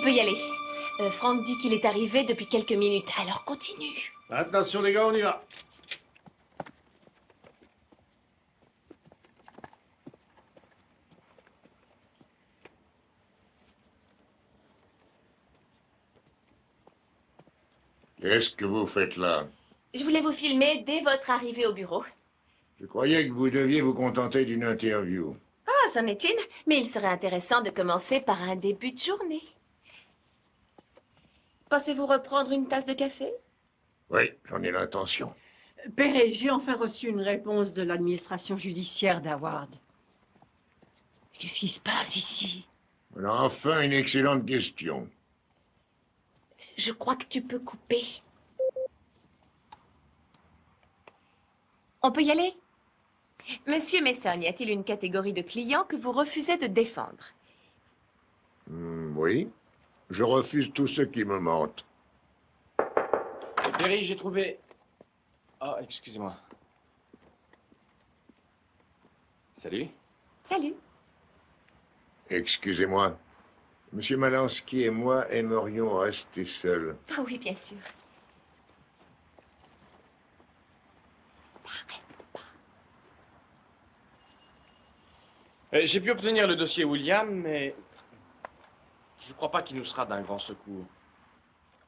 peux y aller. Franck dit qu'il est arrivé depuis quelques minutes, alors continue. Attention les gars, on y va. Qu'est-ce que vous faites là? Je voulais vous filmer dès votre arrivée au bureau. Je croyais que vous deviez vous contenter d'une interview. Ah, c'en est une, mais il serait intéressant de commencer par un début de journée. Pensez-vous reprendre une tasse de café? Oui, j'en ai l'intention. Perret, j'ai enfin reçu une réponse de l'administration judiciaire d'Howard. Qu'est-ce qui se passe ici? Voilà enfin une excellente question. Je crois que tu peux couper. On peut y aller? Monsieur Mason, y a-t-il une catégorie de clients que vous refusez de défendre? Oui. Je refuse tous ceux qui me mentent. Perry, j'ai trouvé... Oh, excusez-moi. Salut. Salut. Excusez-moi. Monsieur Malansky et moi aimerions rester seuls. Ah oui, bien sûr. J'ai pu obtenir le dossier William, mais... je ne crois pas qu'il nous sera d'un grand secours.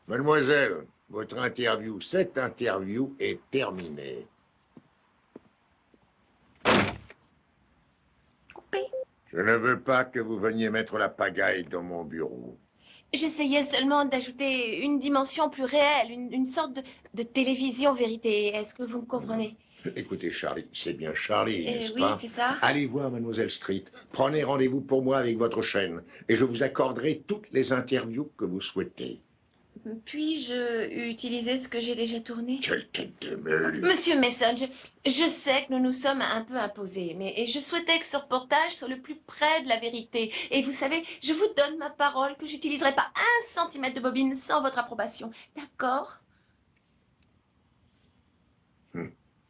Mademoiselle, votre interview, cette interview est terminée. Coupé. Je ne veux pas que vous veniez mettre la pagaille dans mon bureau. J'essayais seulement d'ajouter une dimension plus réelle, une sorte de télévision vérité. Est-ce que vous me comprenez? Écoutez, Charlie, c'est bien Charlie, n'est-ce Oui, pas? c'est ça. Allez voir Mademoiselle Street. Prenez rendez-vous pour moi avec votre chaîne et je vous accorderai toutes les interviews que vous souhaitez. Puis-je utiliser ce que j'ai déjà tourné? Quelle tête de meule! Monsieur Mason, je sais que nous nous sommes un peu imposés, mais je souhaitais que ce reportage soit le plus près de la vérité. Et vous savez, je vous donne ma parole que j'utiliserai pas 1 centimètre de bobine sans votre approbation. D'accord?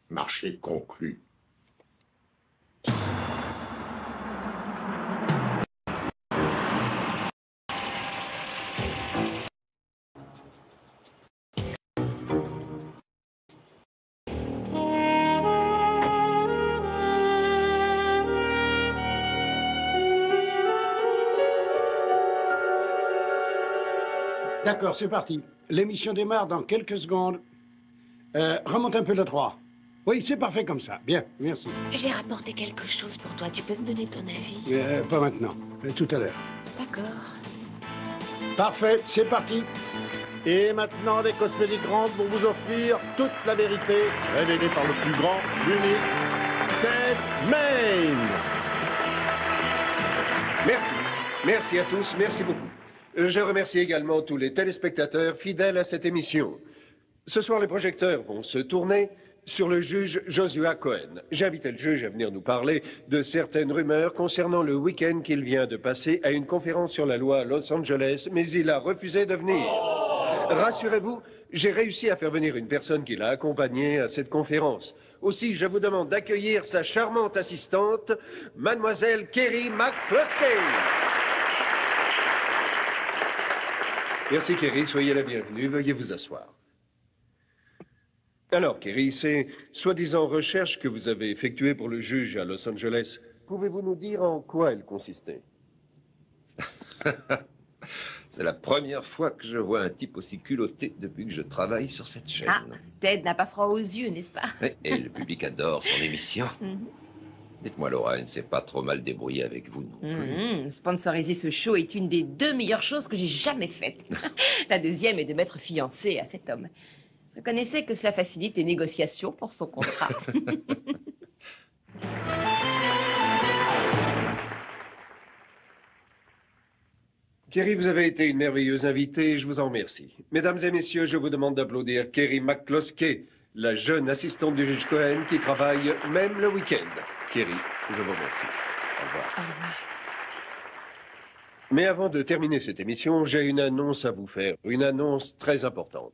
Marché conclu. D'accord, c'est parti. L'émission démarre dans quelques secondes. Remonte un peu le 3. Oui, c'est parfait comme ça. Bien, merci. J'ai rapporté quelque chose pour toi. Tu peux me donner ton avis? Pas maintenant, tout à l'heure. D'accord. Parfait, c'est parti. Et maintenant, les cosmétiques grandes vont vous offrir toute la vérité, révélée par le plus grand, l'unique, Ted Main. Merci. Merci à tous, merci beaucoup. Je remercie également tous les téléspectateurs fidèles à cette émission. Ce soir, les projecteurs vont se tourner sur le juge Joshua Cohen. J'ai invité le juge à venir nous parler de certaines rumeurs concernant le week-end qu'il vient de passer à une conférence sur la loi à Los Angeles, mais il a refusé de venir. Rassurez-vous, j'ai réussi à faire venir une personne qui l'a accompagné à cette conférence. Aussi, je vous demande d'accueillir sa charmante assistante, Mademoiselle Kerry McCluskey. Merci Kerry, soyez la bienvenue, veuillez vous asseoir. Alors Kerry, ces soi-disant recherches que vous avez effectuées pour le juge à Los Angeles, pouvez-vous nous dire en quoi elles consistaient? C'est la première fois que je vois un type aussi culotté depuis que je travaille sur cette chaîne. Ah, Ted n'a pas froid aux yeux, n'est-ce pas? Et le public adore son émission. Dites-moi, Laura, il ne s'est pas trop mal débrouillé avec vous non plus. Sponsoriser ce show est une des 2 meilleures choses que j'ai jamais faites. La deuxième est de m'être fiancée à cet homme. Vous connaissez que cela facilite les négociations pour son contrat. Kerry, vous avez été une merveilleuse invitée et je vous en remercie. Mesdames et messieurs, je vous demande d'applaudir Kerry McCluskey, la jeune assistante du juge Cohen qui travaille même le week-end. Kerry, je vous remercie. Au revoir. Au revoir. Mais avant de terminer cette émission, j'ai une annonce à vous faire, une annonce très importante.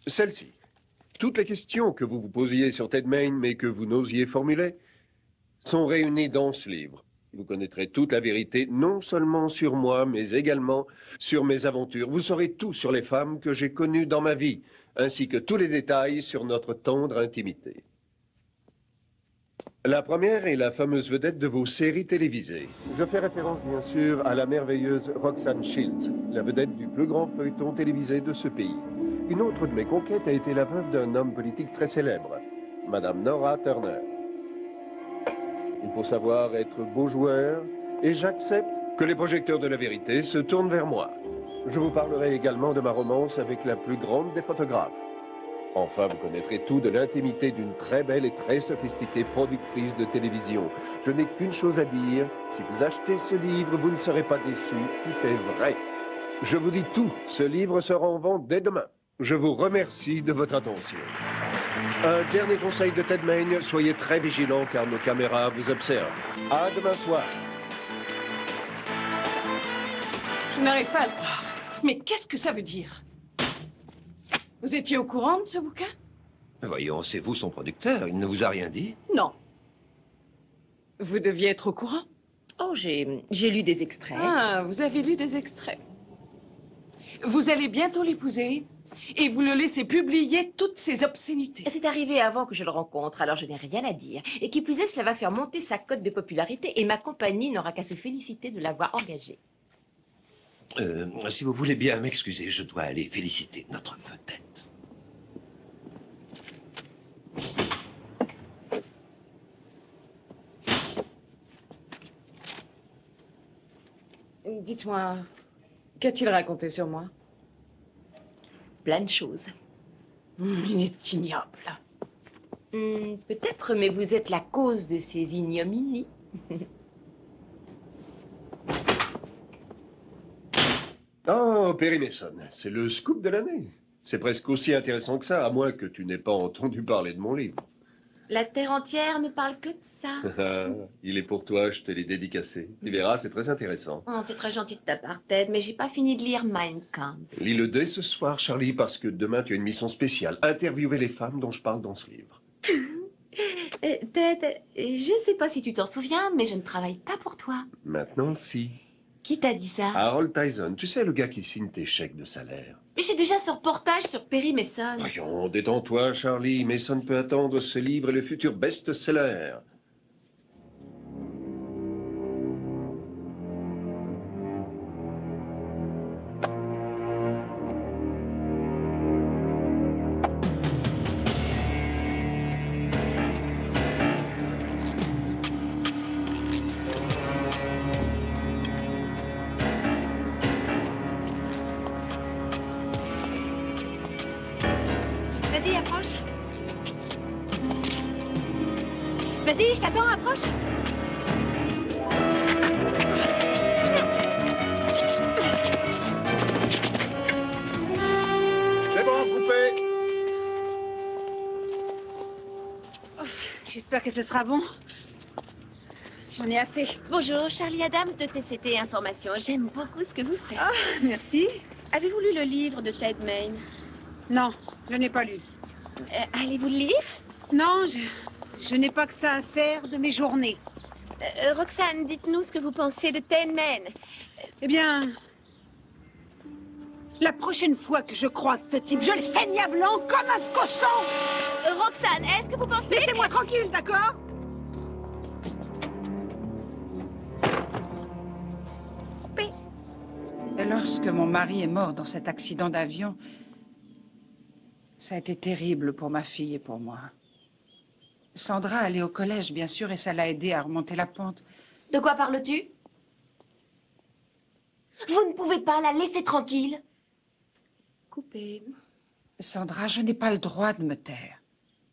Celle-ci. Toutes les questions que vous vous posiez sur Ted Main, mais que vous n'osiez formuler, sont réunies dans ce livre. Vous connaîtrez toute la vérité, non seulement sur moi, mais également sur mes aventures. Vous saurez tout sur les femmes que j'ai connues dans ma vie, ainsi que tous les détails sur notre tendre intimité. La première est la fameuse vedette de vos séries télévisées. Je fais référence bien sûr à la merveilleuse Roxanne Shields, la vedette du plus grand feuilleton télévisé de ce pays. Une autre de mes conquêtes a été la veuve d'un homme politique très célèbre, Madame Nora Turner. Il faut savoir être beau joueur, et j'accepte que les projecteurs de la vérité se tournent vers moi. Je vous parlerai également de ma romance avec la plus grande des photographes. Enfin, vous connaîtrez tout de l'intimité d'une très belle et très sophistiquée productrice de télévision. Je n'ai qu'une chose à dire, si vous achetez ce livre, vous ne serez pas déçus, tout est vrai. Je vous dis tout, ce livre sera en vente dès demain. Je vous remercie de votre attention. Un dernier conseil de Ted Main, soyez très vigilants car nos caméras vous observent. À demain soir. Je n'arrive pas à le croire. Mais qu'est-ce que ça veut dire? Vous étiez au courant de ce bouquin? Voyons, c'est vous son producteur, il ne vous a rien dit? Non. Vous deviez être au courant. Oh, j'ai lu des extraits. Ah, vous avez lu des extraits. Vous allez bientôt l'épouser et vous le laissez publier toutes ses obscénités. C'est arrivé avant que je le rencontre, alors je n'ai rien à dire. Et qui plus est, cela va faire monter sa cote de popularité et ma compagnie n'aura qu'à se féliciter de l'avoir engagé. Si vous voulez bien m'excuser, je dois aller féliciter notre vedette. Dites-moi, qu'a-t-il raconté sur moi? Plein de choses. Il est ignoble. Peut-être, mais vous êtes la cause de ces ignominies. Oh, Perry Mason, c'est le scoop de l'année. C'est presque aussi intéressant que ça, à moins que tu n'aies pas entendu parler de mon livre. La terre entière ne parle que de ça. Il est pour toi, je te l'ai dédicacé. Tu verras, c'est très intéressant. Oh, c'est très gentil de ta part, Ted, mais j'ai pas fini de lire Mein Kampf. Lis-le dès ce soir, Charlie, parce que demain tu as une mission spéciale. Interviewer les femmes dont je parle dans ce livre. Ted, je sais pas si tu t'en souviens, mais je ne travaille pas pour toi. Maintenant, si. Qui t'a dit ça? Harold Tyson, tu sais, le gars qui signe tes chèques de salaire. J'ai déjà ce reportage sur Perry Mason. Voyons, détends-toi, Charlie. Mason peut attendre ce livre et le futur best-seller. Vas-y, approche. Vas-y, je t'attends, approche. C'est bon, coupé. J'espère que ce sera bon. J'en ai assez. Bonjour, Charlie Adams de TCT Information. J'aime beaucoup ce que vous faites. Ah, merci. Avez-vous lu le livre de Ted Main? Non, je n'ai pas lu. Allez-vous le lire? Non, je n'ai pas que ça à faire de mes journées. Roxane, dites-nous ce que vous pensez de Ted Main. Eh bien, la prochaine fois que je croise ce type, je le saigne à blanc comme un cochon. Roxane, est-ce que vous pensez... Laissez-moi tranquille, d'accord? Lorsque mon mari est mort dans cet accident d'avion, ça a été terrible pour ma fille et pour moi. Sandra allait au collège, bien sûr, et ça l'a aidée à remonter la pente. De quoi parles-tu? Vous ne pouvez pas la laisser tranquille. Coupé. Sandra, je n'ai pas le droit de me taire.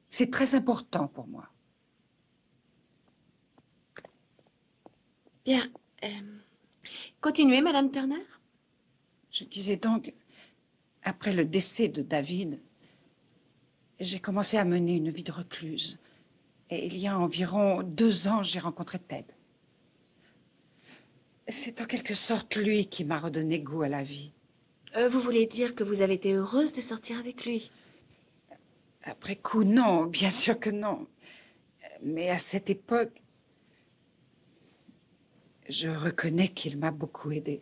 C'est très important pour moi. Bien. Continuez, Madame Turner. Je disais donc, après le décès de David, j'ai commencé à mener une vie de recluse. Et il y a environ 2 ans, j'ai rencontré Ted. C'est en quelque sorte lui qui m'a redonné goût à la vie. Vous voulez dire que vous avez été heureuse de sortir avec lui? Après coup, non, bien sûr que non. Mais à cette époque, Je reconnais qu'il m'a beaucoup aidé.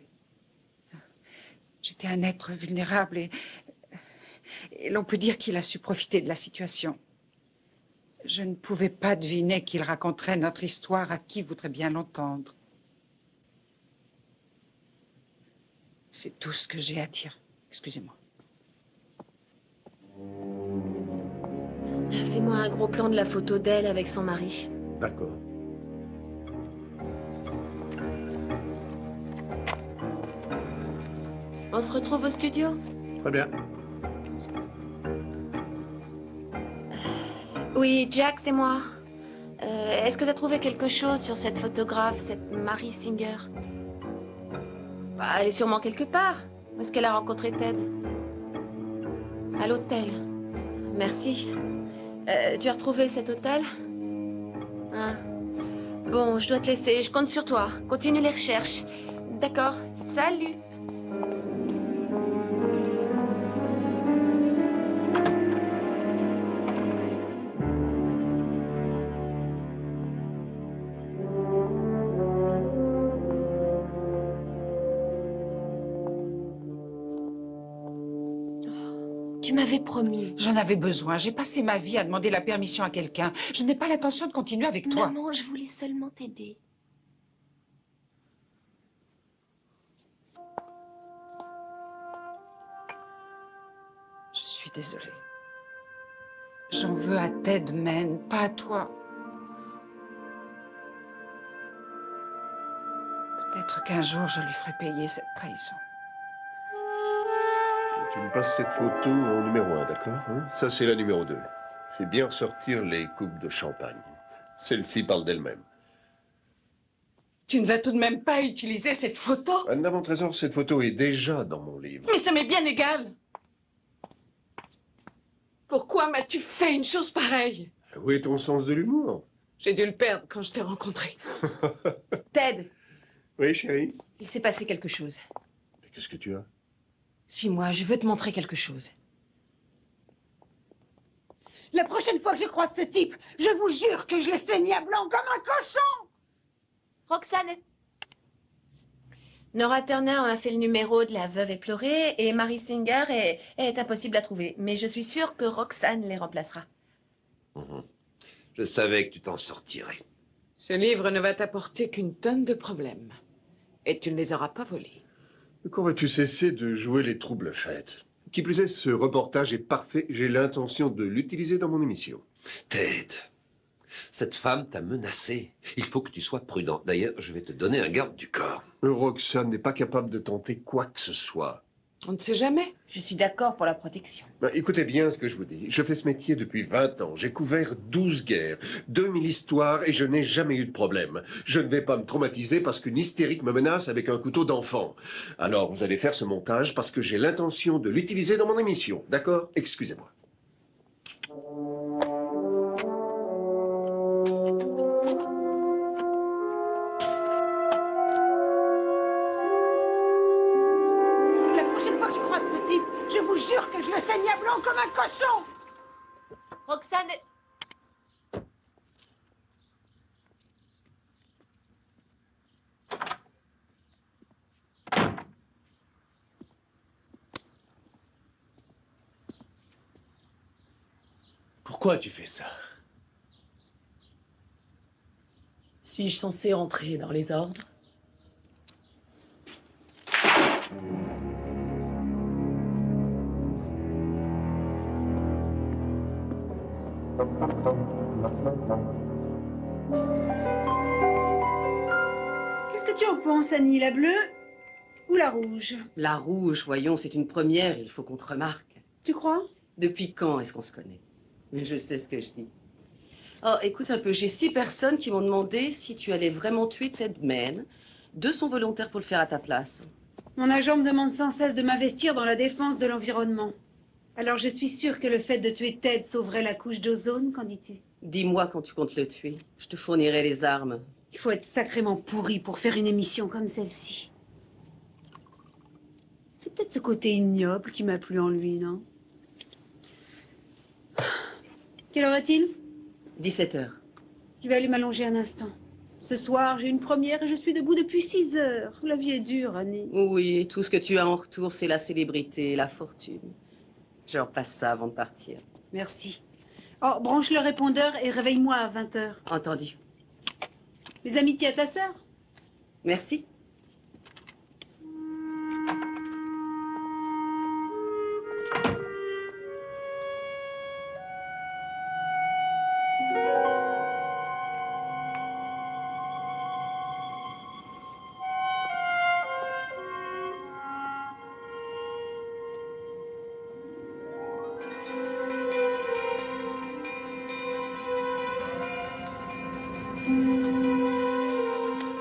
J'étais un être vulnérable et l'on peut dire qu'il a su profiter de la situation. Je ne pouvais pas deviner qu'il raconterait notre histoire à qui voudrait bien l'entendre. C'est tout ce que j'ai à dire. Excusez-moi. Fais-moi un gros plan de la photo d'elle avec son mari. D'accord. On se retrouve au studio? Très bien. Oui, Jack, c'est moi. Est-ce que tu as trouvé quelque chose sur cette photographe, cette Mary Singer? Bah, elle est sûrement quelque part. Où est-ce qu'elle a rencontré Ted? À l'hôtel. Merci. Tu as retrouvé cet hôtel? Hein? Bon, je dois te laisser. Je compte sur toi. Continue les recherches. D'accord. Salut. Tu m'avais promis. J'en avais besoin. J'ai passé ma vie à demander la permission à quelqu'un. Je n'ai pas l'intention de continuer avec toi. Maman, je voulais seulement t'aider. Je suis désolée. J'en veux à Ted Man, pas à toi. Peut-être qu'un jour, je lui ferai payer cette trahison. Tu me passes cette photo en numéro 1, d'accord, hein? Ça, c'est la numéro 2. Fais bien ressortir les coupes de champagne. Celle-ci parle d'elle-même. Tu ne vas tout de même pas utiliser cette photo? Anna, mon trésor, cette photo est déjà dans mon livre. Mais ça m'est bien égal. Pourquoi m'as-tu fait une chose pareille? Où est ton sens de l'humour? J'ai dû le perdre quand je t'ai rencontré. Ted, Oui, chérie? il s'est passé quelque chose. Mais qu'est-ce que tu as? Suis-moi, je veux te montrer quelque chose. La prochaine fois que je croise ce type, je vous jure que je le saigne à blanc comme un cochon. Roxane. Nora Turner m'a fait le numéro de La Veuve éplorée et Mary Singer est impossible à trouver. Mais je suis sûre que Roxane les remplacera. Je savais que tu t'en sortirais. Ce livre ne va t'apporter qu'une tonne de problèmes. Et tu ne les auras pas volés. Quand vas-tu cesser de jouer les troubles fêtes? Qui plus est, ce reportage est parfait. J'ai l'intention de l'utiliser dans mon émission. Ted, cette femme t'a menacé. Il faut que tu sois prudent. D'ailleurs, je vais te donner un garde du corps. Roxane n'est pas capable de tenter quoi que ce soit. On ne sait jamais. Je suis d'accord pour la protection. Écoutez bien ce que je vous dis. Je fais ce métier depuis 20 ans. J'ai couvert 12 guerres, 2000 histoires et je n'ai jamais eu de problème. Je ne vais pas me traumatiser parce qu'une hystérique me menace avec un couteau d'enfant. Alors, vous allez faire ce montage parce que j'ai l'intention de l'utiliser dans mon émission. D'accord? Excusez-moi. Je vous jure que je le saigne à blanc comme un cochon. Roxane. Pourquoi tu fais ça? Suis-je censée entrer dans les ordres? Qu'est-ce que tu en penses, Annie, la bleue ou la rouge? La rouge, voyons, c'est une première, il faut qu'on te remarque. Tu crois? Depuis quand est-ce qu'on se connaît? Mais je sais ce que je dis. Oh, écoute un peu, j'ai 6 personnes qui m'ont demandé si tu allais vraiment tuer Ted Man. 2 sont volontaires pour le faire à ta place. Mon agent me demande sans cesse de m'investir dans la défense de l'environnement. Alors je suis sûre que le fait de tuer Ted sauverait la couche d'ozone, qu'en dis-tu? Dis-moi quand tu comptes le tuer. Je te fournirai les armes. Il faut être sacrément pourri pour faire une émission comme celle-ci. C'est peut-être ce côté ignoble qui m'a plu en lui, non? Quelle heure est-il? 17 heures. Je vais aller m'allonger un instant. Ce soir, j'ai une première et je suis debout depuis 6 heures. La vie est dure, Annie. Oui, et tout ce que tu as en retour, c'est la célébrité et la fortune. Je repasse ça avant de partir. Merci. Oh, branche le répondeur et réveille-moi à 20h. Entendu. Les amitiés à ta sœur? Merci.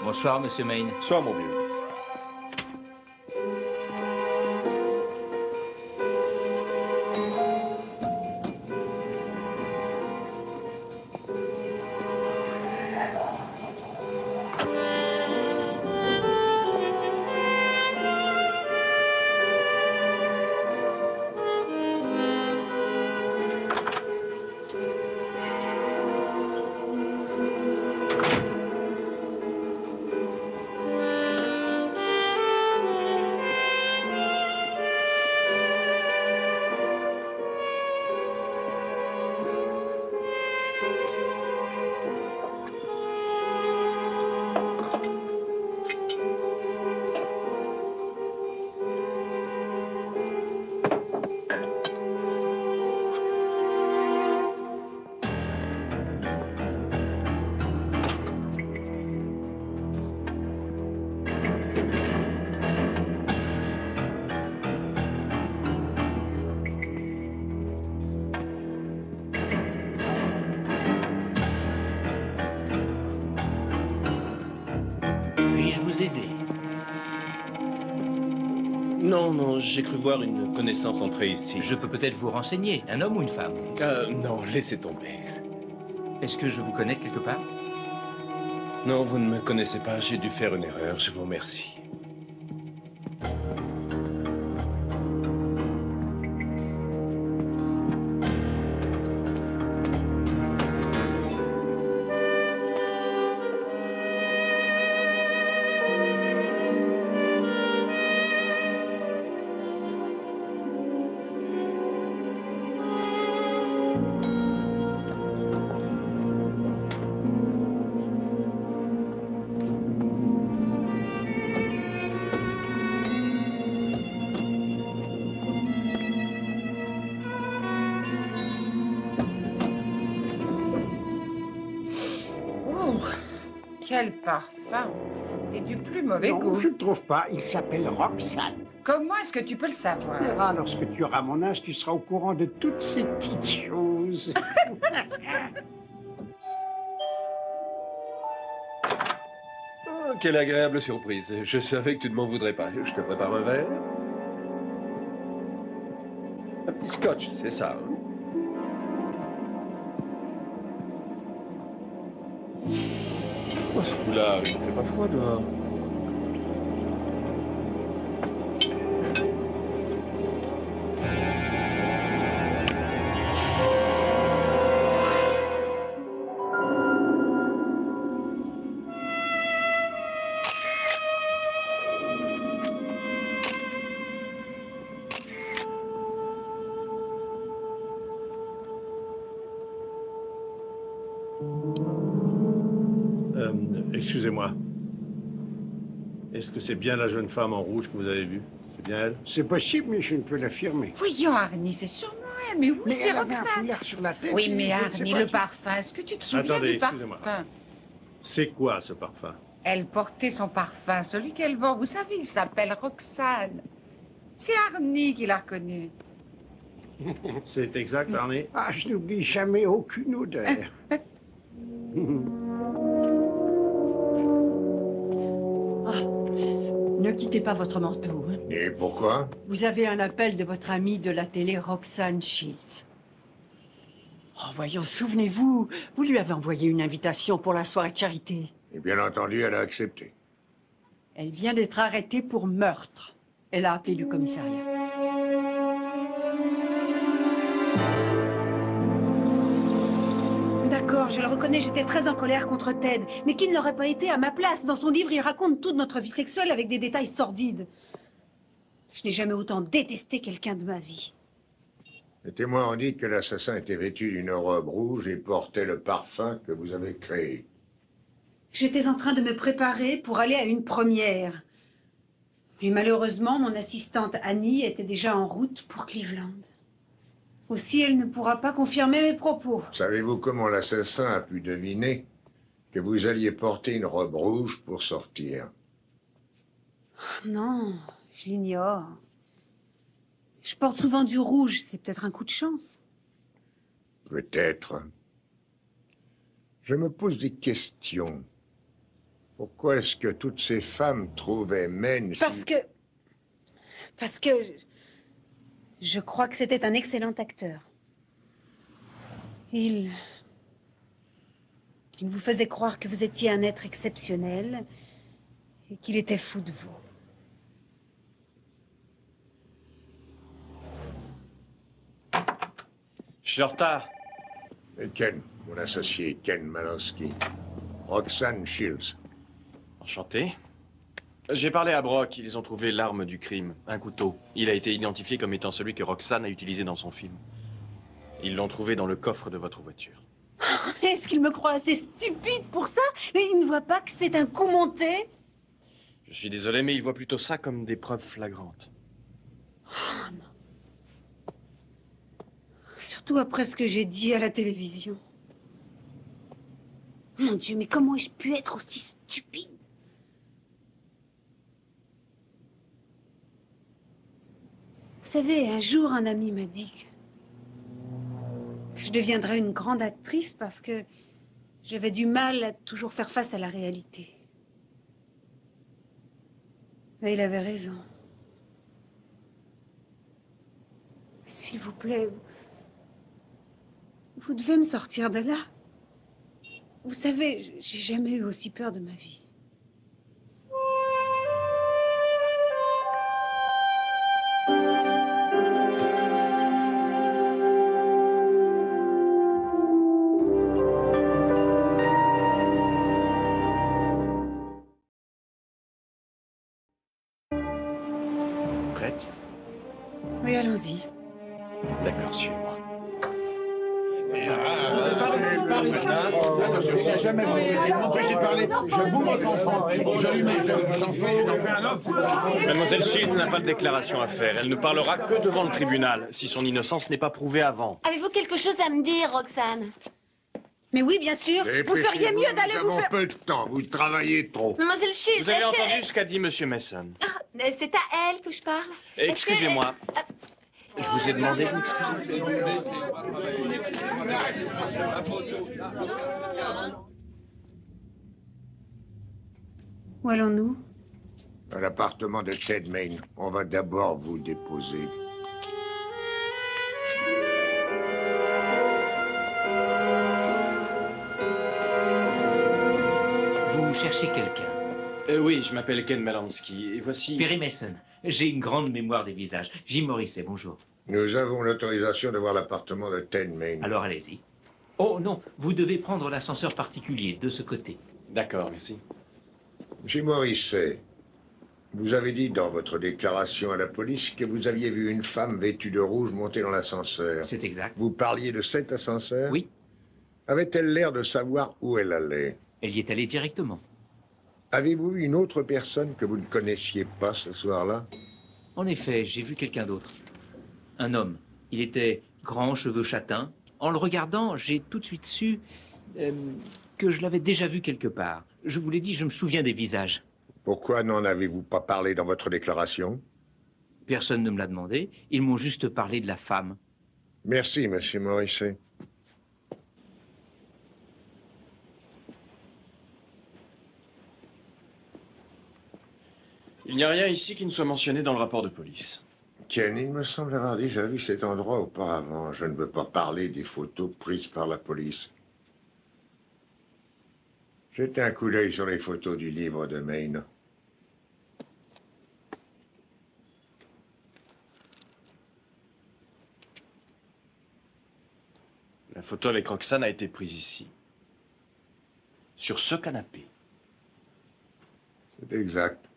Bonsoir, monsieur Maine. Sois mon vieux. Puis-je vous aider? Non, non, j'ai cru voir une connaissance entrer ici. Je peux peut-être vous renseigner, un homme ou une femme? Non, laissez tomber. Est-ce que je vous connais quelque part? Non, vous ne me connaissez pas, j'ai dû faire une erreur, je vous remercie. Quel parfum! Et du plus mauvais Non, goût. je ne trouve pas. Il s'appelle Roxane. Comment est-ce que tu peux le savoir? Tu verras, lorsque tu auras mon âge, tu seras au courant de toutes ces petites choses. Oh, quelle agréable surprise. Je savais que tu ne m'en voudrais pas. Je te prépare un verre. Un petit scotch, c'est ça. Hein? Oh, ce foulard, il ne fait pas froid dehors. Excusez-moi. Est-ce que c'est bien la jeune femme en rouge que vous avez vue? C'est bien elle? C'est possible, mais je ne peux l'affirmer. Voyons, Arnie, c'est sûrement elle. Mais oui, Mais c'est elle avait un Roxane. foulard sur la tête. Oui, mais je ne sais Arnie, pas le qui- parfum, est-ce que tu te souviens Attendez, du excusez-moi. parfum? C'est quoi ce parfum? Elle portait son parfum, celui qu'elle vend. Vous savez, il s'appelle Roxane. C'est Arnie qui l'a reconnu. C'est exact, Arnie? Ah, je n'oublie jamais aucune odeur. Ne quittez pas votre manteau. Hein. Et pourquoi? Vous avez un appel de votre amie de la télé, Roxane Shields. Oh, voyons, souvenez-vous, vous lui avez envoyé une invitation pour la soirée de charité. Et bien entendu, elle a accepté. Elle vient d'être arrêtée pour meurtre. Elle a appelé le commissariat. d'accord, je le reconnais, j'étais très en colère contre Ted. Mais qui ne l'aurait pas été à ma place? Dans son livre, il raconte toute notre vie sexuelle avec des détails sordides. Je n'ai jamais autant détesté quelqu'un de ma vie. Les témoins ont dit que l'assassin était vêtu d'une robe rouge et portait le parfum que vous avez créé. J'étais en train de me préparer pour aller à une première. Et malheureusement, mon assistante Annie était déjà en route pour Cleveland. Aussi, elle ne pourra pas confirmer mes propos. Savez-vous comment l'assassin a pu deviner que vous alliez porter une robe rouge pour sortir? Non, je l'ignore. Je porte souvent du rouge, c'est peut-être un coup de chance. Peut-être. Je me pose des questions. Pourquoi est-ce que toutes ces femmes trouvaient Maine si... Parce que... Je crois que c'était un excellent acteur. Il vous faisait croire que vous étiez un être exceptionnel et qu'il était fou de vous. Je suis en retard. Et Ken, mon associé Ken Malowski. Roxanne Shields. Enchanté. J'ai parlé à Brock, ils ont trouvé l'arme du crime, un couteau. Il a été identifié comme étant celui que Roxanne a utilisé dans son film. Ils l'ont trouvé dans le coffre de votre voiture. Mais est-ce qu'il me croit assez stupide pour ça? Mais il ne voit pas que c'est un coup monté? Je suis désolé, mais il voit plutôt ça comme des preuves flagrantes. Oh, non. Surtout après ce que j'ai dit à la télévision. Mon Dieu, mais comment ai-je pu être aussi stupide? Vous savez, un jour, un ami m'a dit que je deviendrais une grande actrice parce que j'avais du mal à toujours faire face à la réalité. Et il avait raison. S'il vous plaît, vous devez me sortir de là. Vous savez, j'ai jamais eu aussi peur de ma vie. Prête? Oui, allons-y. D'accord, suivez-moi. Mademoiselle Shields n'a pas de déclaration à faire. Elle ne parlera que devant le tribunal, si son innocence n'est pas prouvée avant. Avez-vous quelque chose à me dire, Roxane? Mais oui, bien sûr. Vous feriez mieux d'aller vous faire... Nous avons peu de temps, vous travaillez trop. Mademoiselle Shields, Vous avez est-ce que... entendu ce qu'a dit Monsieur Mason? Ah, c'est à elle que je parle. Excusez-moi. Je vous ai demandé de m'excuser. Où allons-nous? À l'appartement de Ted Main. On va d'abord vous déposer. Vous cherchez quelqu'un? Oui, je m'appelle Ken Malansky, et voici... Perry Mason. J'ai une grande mémoire des visages. Jim Morrissey, bonjour. Nous avons l'autorisation de voir l'appartement de Ted Main. Alors allez-y. Oh non, vous devez prendre l'ascenseur particulier de ce côté. D'accord, merci. Jim Morrissey, vous avez dit dans votre déclaration à la police que vous aviez vu une femme vêtue de rouge monter dans l'ascenseur. C'est exact. Vous parliez de cet ascenseur? Oui. Avait-elle l'air de savoir où elle allait? Elle y est allée directement. Avez-vous vu une autre personne que vous ne connaissiez pas ce soir-là? En effet, j'ai vu quelqu'un d'autre. Un homme. Il était grand, cheveux châtains. En le regardant, j'ai tout de suite su que je l'avais déjà vu quelque part. Je vous l'ai dit, je me souviens des visages. Pourquoi n'en avez-vous pas parlé dans votre déclaration? Personne ne me l'a demandé. Ils m'ont juste parlé de la femme. Merci, monsieur Morrissey. Il n'y a rien ici qui ne soit mentionné dans le rapport de police. Ken, il me semble avoir déjà vu cet endroit auparavant. Je ne veux pas parler des photos prises par la police. Jetez un coup d'œil sur les photos du livre de Maine. La photo avec Roxane a été prise ici. Sur ce canapé. C'est exact.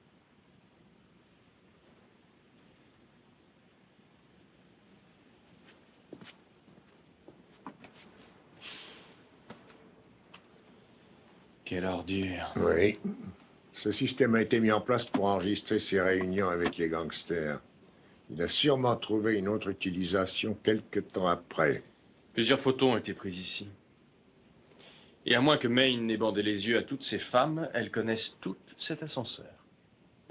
Quelle ordure. Oui. Ce système a été mis en place pour enregistrer ses réunions avec les gangsters. Il a sûrement trouvé une autre utilisation quelque temps après. Plusieurs photos ont été prises ici. Et à moins que Maine n'ait bandé les yeux à toutes ces femmes, elles connaissent toutes cet ascenseur.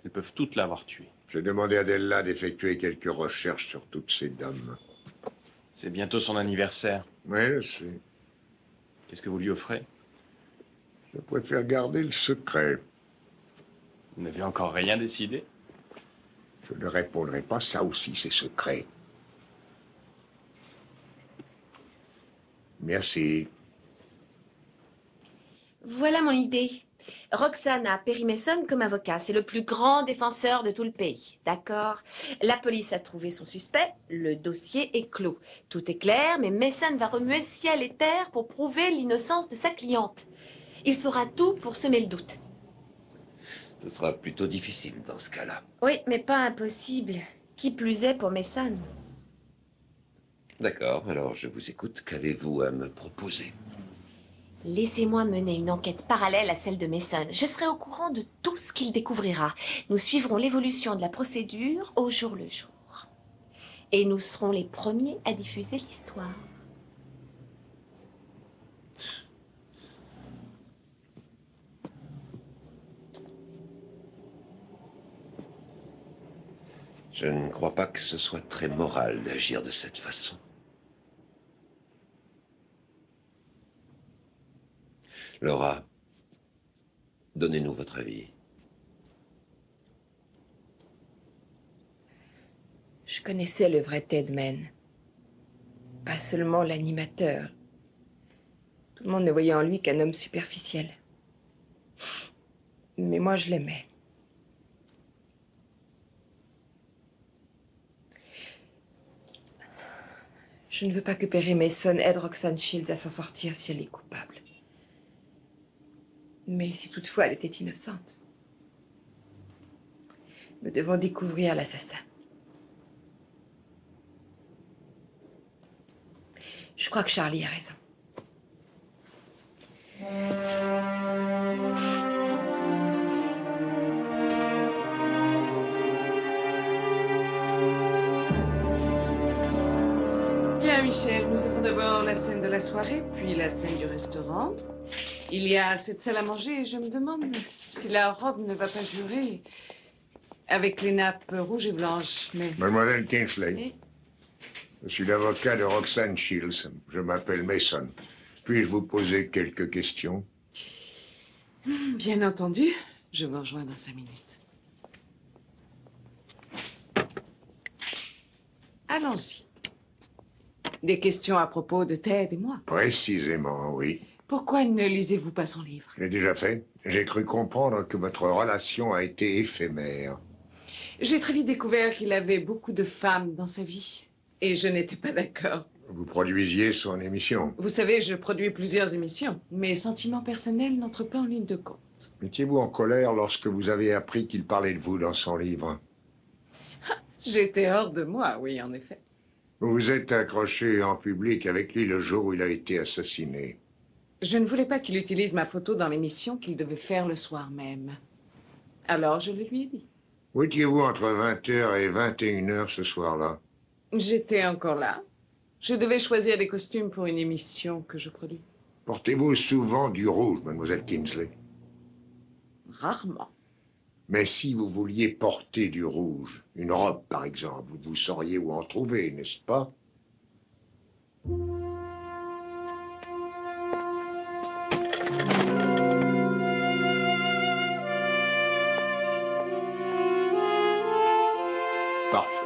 Elles peuvent toutes l'avoir tué. J'ai demandé à Della d'effectuer quelques recherches sur toutes ces dames. C'est bientôt son anniversaire. Oui, je sais. Qu'est-ce que vous lui offrez? Je préfère garder le secret. Vous n'avez encore rien décidé? Je ne répondrai pas, ça aussi c'est secret. Merci. Voilà mon idée. Roxane a Perry Mason comme avocat. C'est le plus grand défenseur de tout le pays. D'accord? La police a trouvé son suspect. Le dossier est clos. Tout est clair, mais Mason va remuer ciel et terre pour prouver l'innocence de sa cliente. Il fera tout pour semer le doute. Ce sera plutôt difficile dans ce cas-là. Oui, mais pas impossible. Qui plus est pour Mason. D'accord, alors je vous écoute. Qu'avez-vous à me proposer? Laissez-moi mener une enquête parallèle à celle de Mason. Je serai au courant de tout ce qu'il découvrira. Nous suivrons l'évolution de la procédure au jour le jour. Et nous serons les premiers à diffuser l'histoire. Je ne crois pas que ce soit très moral d'agir de cette façon. Laura, donnez-nous votre avis. Je connaissais le vrai Ted Mann. Pas seulement l'animateur. Tout le monde ne voyait en lui qu'un homme superficiel. Mais moi, je l'aimais. Je ne veux pas que Perry Mason aide Roxane Shields à s'en sortir si elle est coupable. Mais si toutefois elle était innocente, nous devons découvrir l'assassin. Je crois que Charlie a raison. Bien, Michel, nous avons d'abord la scène de la soirée, puis la scène du restaurant. Il y a cette salle à manger et je me demande si la robe ne va pas jurer avec les nappes rouges et blanches. Mais... Mademoiselle Kingsley, Et... je suis l'avocat de Roxane Shields. Je m'appelle Mason. Puis-je vous poser quelques questions? Bien entendu. Je vous rejoins dans 5 minutes. Allons-y. Des questions à propos de Ted et moi. Précisément, oui. Pourquoi ne lisez-vous pas son livre? Je l'ai déjà fait. J'ai cru comprendre que votre relation a été éphémère. J'ai très vite découvert qu'il avait beaucoup de femmes dans sa vie. Et je n'étais pas d'accord. Vous produisiez son émission. Vous savez, je produis plusieurs émissions. Mes sentiments personnels n'entrent pas en ligne de compte. Étiez-vous en colère lorsque vous avez appris qu'il parlait de vous dans son livre? J'étais hors de moi, oui, en effet. Vous vous êtes accroché en public avec lui le jour où il a été assassiné. Je ne voulais pas qu'il utilise ma photo dans l'émission qu'il devait faire le soir même. Alors je le lui ai dit. Où étiez-vous entre 20h et 21h ce soir-là? J'étais encore là. Je devais choisir des costumes pour une émission que je produis. Portez-vous souvent du rouge, mademoiselle Kingsley? Rarement. Mais si vous vouliez porter du rouge, une robe par exemple, vous sauriez où en trouver, n'est-ce pas? Parfait.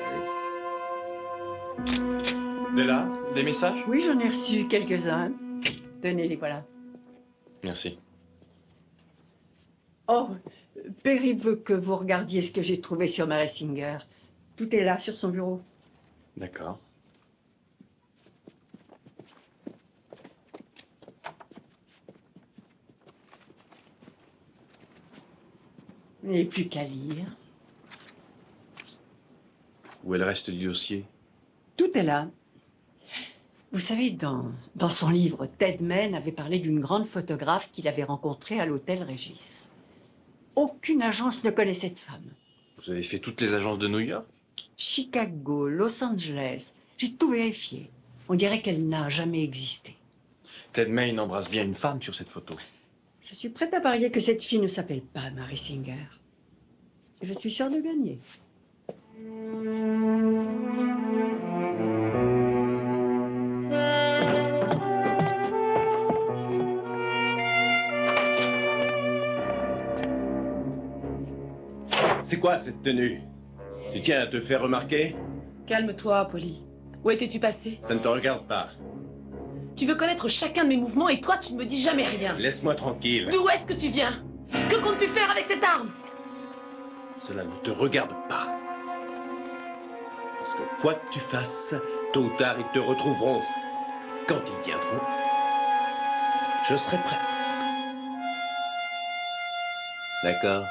Della, des messages? Oui, j'en ai reçu quelques-uns. Tenez, les voilà. Merci. Oh, Perry veut que vous regardiez ce que j'ai trouvé sur Mary Singer. Tout est là, sur son bureau. D'accord. Et plus qu'à lire. Où est le reste du dossier? Tout est là. Vous savez, dans son livre, Ted Main avait parlé d'une grande photographe qu'il avait rencontrée à l'hôtel Régis. Aucune agence ne connaît cette femme. Vous avez fait toutes les agences de New York? Chicago, Los Angeles, j'ai tout vérifié. On dirait qu'elle n'a jamais existé. Ted Main embrasse bien une femme sur cette photo. Je suis prête à parier que cette fille ne s'appelle pas Mary Singer. Je suis sûre de gagner. C'est quoi cette tenue? Tu tiens à te faire remarquer? Calme-toi, Polly. Où étais-tu passé? Ça ne te regarde pas. Tu veux connaître chacun de mes mouvements et toi, tu ne me dis jamais rien. Laisse-moi tranquille. D'où est-ce que tu viens? Que comptes-tu faire avec cette arme? Cela ne te regarde pas. Parce que quoi que tu fasses, tôt ou tard, ils te retrouveront. Quand ils viendront, je serai prêt. D'accord?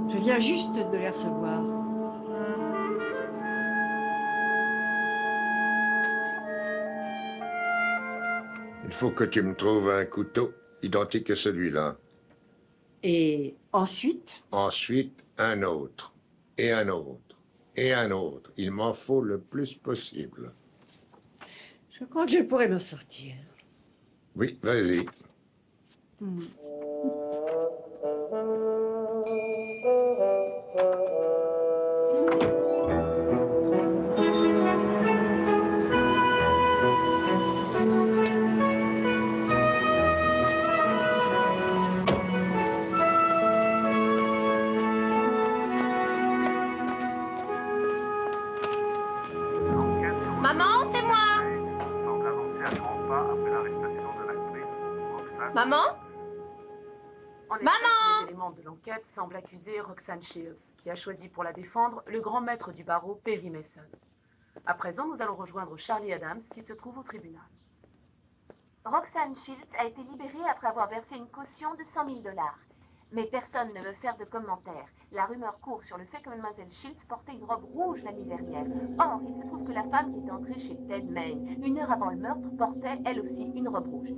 Je viens juste de les recevoir. Il faut que tu me trouves un couteau identique à celui-là. Et ensuite? Ensuite, un autre. Et un autre. Et un autre. Il m'en faut le plus possible. Je crois que je pourrais m'en sortir. Oui, vas-y. Maman, c'est moi. Maman? En effet, Maman! les éléments de l'enquête semblent accuser Roxanne Shields, qui a choisi pour la défendre le grand maître du barreau, Perry Mason. À présent, nous allons rejoindre Charlie Adams, qui se trouve au tribunal. Roxanne Shields a été libérée après avoir versé une caution de 100 000 $. Mais personne ne veut faire de commentaires. La rumeur court sur le fait que Mademoiselle Shields portait une robe rouge la nuit dernière. Or, il se trouve que la femme qui est entrée chez Ted Main 1 heure avant le meurtre portait, elle aussi, une robe rouge.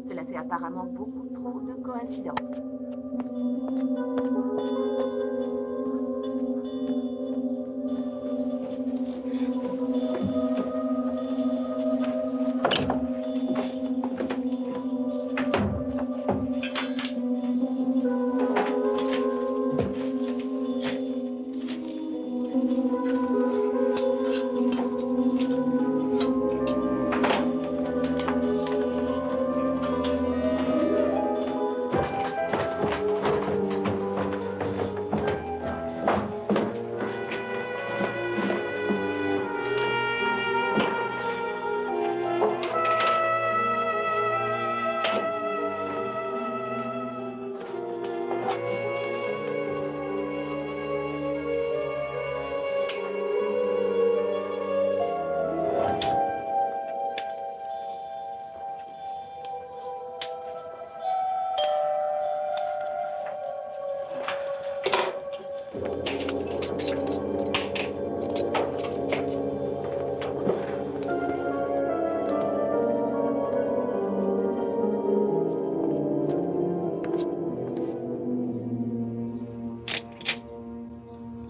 Cela fait apparemment beaucoup trop de coïncidences.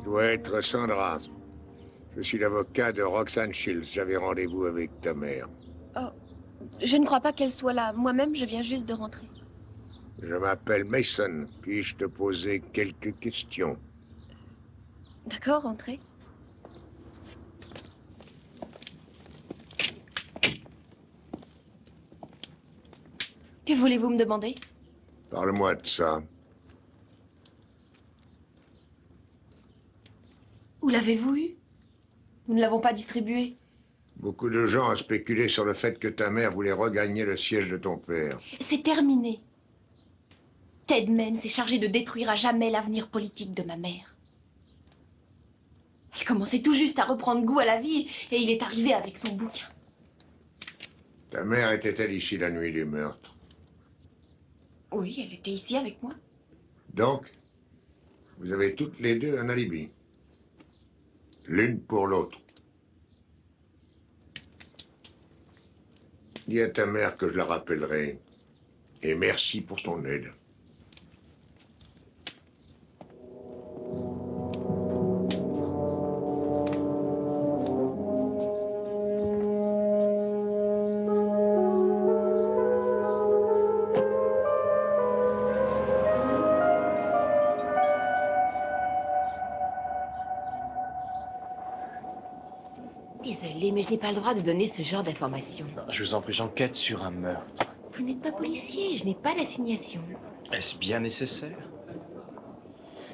Doit être Sandra. Je suis l'avocat de Roxanne Shields. J'avais rendez-vous avec ta mère. Oh, je ne crois pas qu'elle soit là. Moi-même, je viens juste de rentrer. Je m'appelle Mason. Puis-je te poser quelques questions? D'accord, rentrez. Que voulez-vous me demander? Parle-moi de ça. Où l'avez-vous eu? Nous ne l'avons pas distribué. Beaucoup de gens ont spéculé sur le fait que ta mère voulait regagner le siège de ton père. C'est terminé. Ted Main s'est chargé de détruire à jamais l'avenir politique de ma mère. Elle commençait tout juste à reprendre goût à la vie et il est arrivé avec son bouquin. Ta mère était-elle ici la nuit du meurtre? Oui, elle était ici avec moi. Donc, vous avez toutes les deux un alibi. L'une pour l'autre. Dis à ta mère que je la rappellerai. Et merci pour ton aide. Désolée, mais je n'ai pas le droit de donner ce genre d'informations. Je vous en prie, j'enquête sur un meurtre. Vous n'êtes pas policier, je n'ai pas d'assignation. Est-ce bien nécessaire?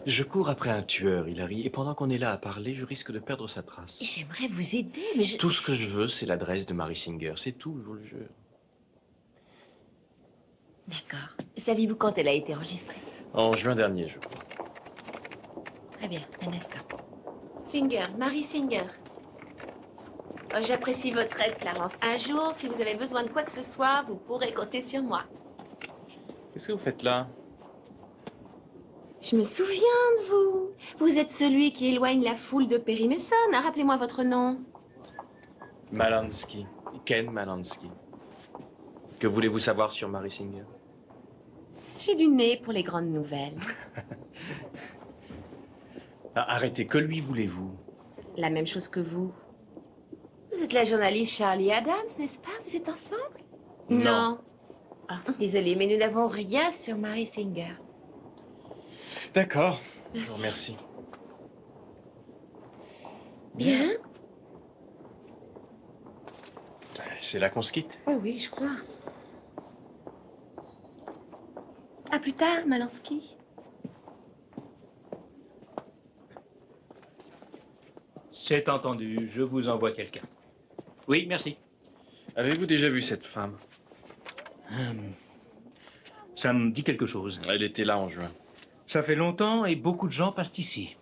Je cours après un tueur, Hilary, et pendant qu'on est là à parler, je risque de perdre sa trace. J'aimerais vous aider, mais je... Tout ce que je veux, c'est l'adresse de Mary Singer. C'est tout, je vous le jure. D'accord. Saviez-vous quand elle a été enregistrée? En juin dernier, je crois. Très bien, un instant. Singer, Mary Singer. Oh, j'apprécie votre aide, Clarence. Un jour, si vous avez besoin de quoi que ce soit, vous pourrez compter sur moi. Qu'est-ce que vous faites là? Je me souviens de vous. Vous êtes celui qui éloigne la foule de Perry Mason. Rappelez-moi votre nom. Malansky. Ken Malansky. Que voulez-vous savoir sur Mary Singer? J'ai du nez pour les grandes nouvelles. Arrêtez, que lui voulez-vous? La même chose que vous. Vous êtes la journaliste Charlie Adams, n'est-ce pas? Vous êtes ensemble? Non. Ah, désolée, mais nous n'avons rien sur Mary Singer. D'accord. Je vous remercie. Bien. C'est là qu'on se quitte? Oh oui, je crois. À plus tard, Malansky. C'est entendu, je vous envoie quelqu'un. Oui, merci. Avez-vous déjà vu cette femme? Ça me dit quelque chose. Elle était là en juin. Ça fait longtemps et beaucoup de gens passent ici.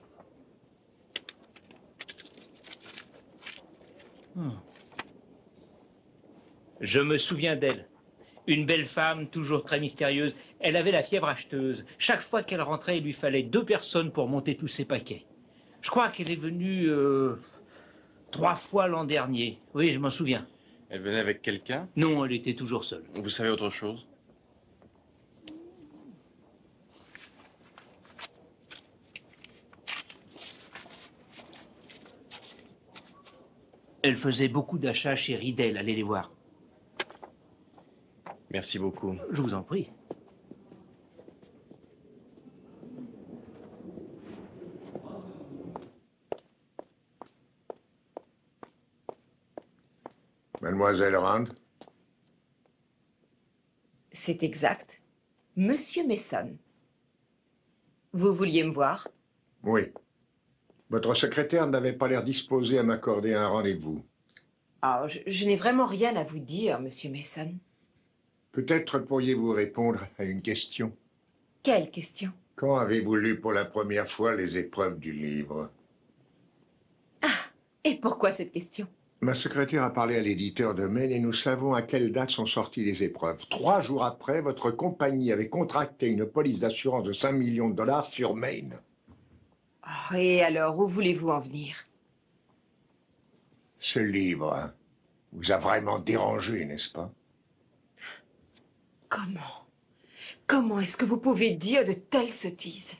Je me souviens d'elle. Une belle femme, toujours très mystérieuse. Elle avait la fièvre acheteuse. Chaque fois qu'elle rentrait, il lui fallait 2 personnes pour monter tous ses paquets. Je crois qu'elle est venue 3 fois l'an dernier. Oui, je m'en souviens. Elle venait avec quelqu'un? Non, elle était toujours seule. Vous savez autre chose? Elle faisait beaucoup d'achats chez Riddell. Allez les voir. Merci beaucoup. Je vous en prie. Mademoiselle Rand? C'est exact. Monsieur Mason. Vous vouliez me voir? Oui. Votre secrétaire n'avait pas l'air disposé à m'accorder un rendez-vous. Ah, je n'ai vraiment rien à vous dire, Monsieur Mason. Peut-être pourriez-vous répondre à une question. Quelle question? Quand avez-vous lu pour la première fois les épreuves du livre? Et pourquoi cette question? Ma secrétaire a parlé à l'éditeur de Maine et nous savons à quelle date sont sorties les épreuves. 3 jours après, votre compagnie avait contracté une police d'assurance de 5 millions de dollars sur Maine. Oh, et alors, où voulez-vous en venir? Ce livre vous a vraiment dérangé, n'est-ce pas? Comment? Comment est-ce que vous pouvez dire de telles sottises?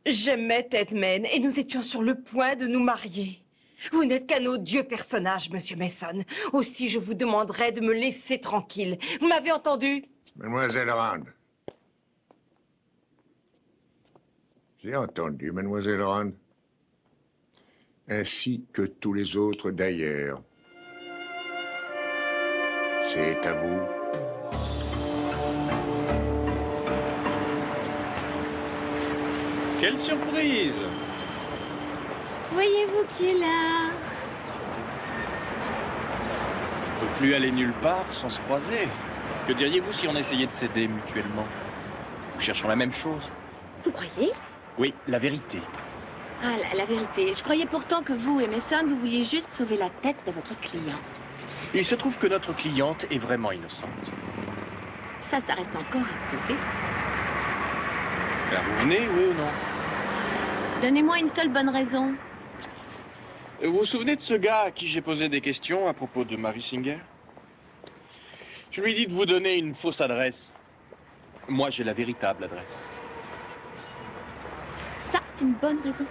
J'aimais Ted Main et nous étions sur le point de nous marier. Vous n'êtes qu'un odieux personnage, Monsieur Mason. Aussi, je vous demanderai de me laisser tranquille. Vous m'avez entendu? Mademoiselle Rand. J'ai entendu, Mademoiselle Rand. Ainsi que tous les autres d'ailleurs. C'est à vous. Quelle surprise! Voyez-vous qui est là? On ne peut plus aller nulle part sans se croiser. Que diriez-vous si on essayait de s'aider mutuellement? Nous cherchons la même chose. Vous croyez? Oui, la vérité. Ah, la vérité. Je croyais pourtant que vous et Mason, vous vouliez juste sauver la tête de votre client. Il se trouve que notre cliente est vraiment innocente. Ça reste encore à prouver. Alors vous venez, oui ou non? Donnez-moi une seule bonne raison. Vous vous souvenez de ce gars à qui j'ai posé des questions à propos de Mary Singer? Je lui ai dit de vous donner une fausse adresse. Moi, j'ai la véritable adresse. Ça, c'est une bonne raison.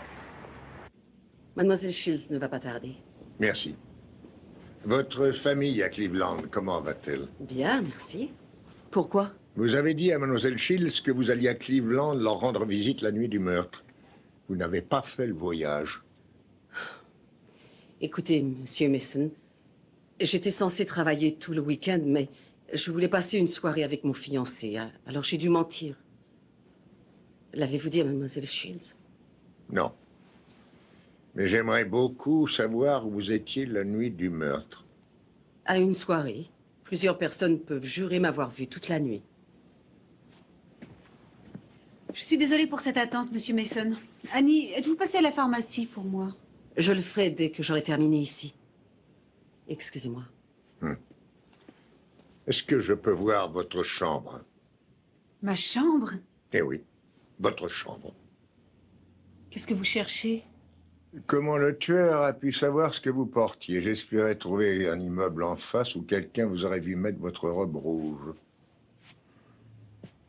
Mademoiselle Shields ne va pas tarder. Merci. Votre famille à Cleveland, comment va-t-elle? Bien, merci. Pourquoi? Vous avez dit à Mademoiselle Shields que vous alliez à Cleveland leur rendre visite la nuit du meurtre. Vous n'avez pas fait le voyage. Écoutez, Monsieur Mason, j'étais censée travailler tout le week-end, mais je voulais passer une soirée avec mon fiancé, hein, alors j'ai dû mentir. L'avez-vous dit à Mademoiselle Shields? Non. Mais j'aimerais beaucoup savoir où vous étiez la nuit du meurtre. À une soirée. Plusieurs personnes peuvent jurer m'avoir vu toute la nuit. Je suis désolée pour cette attente, Monsieur Mason. Annie, êtes-vous passée à la pharmacie pour moi? Je le ferai dès que j'aurai terminé ici. Excusez-moi. Est-ce que je peux voir votre chambre? Ma chambre? Eh oui, votre chambre. Qu'est-ce que vous cherchez? Comment le tueur a pu savoir ce que vous portiez? J'espérais trouver un immeuble en face où quelqu'un vous aurait vu mettre votre robe rouge.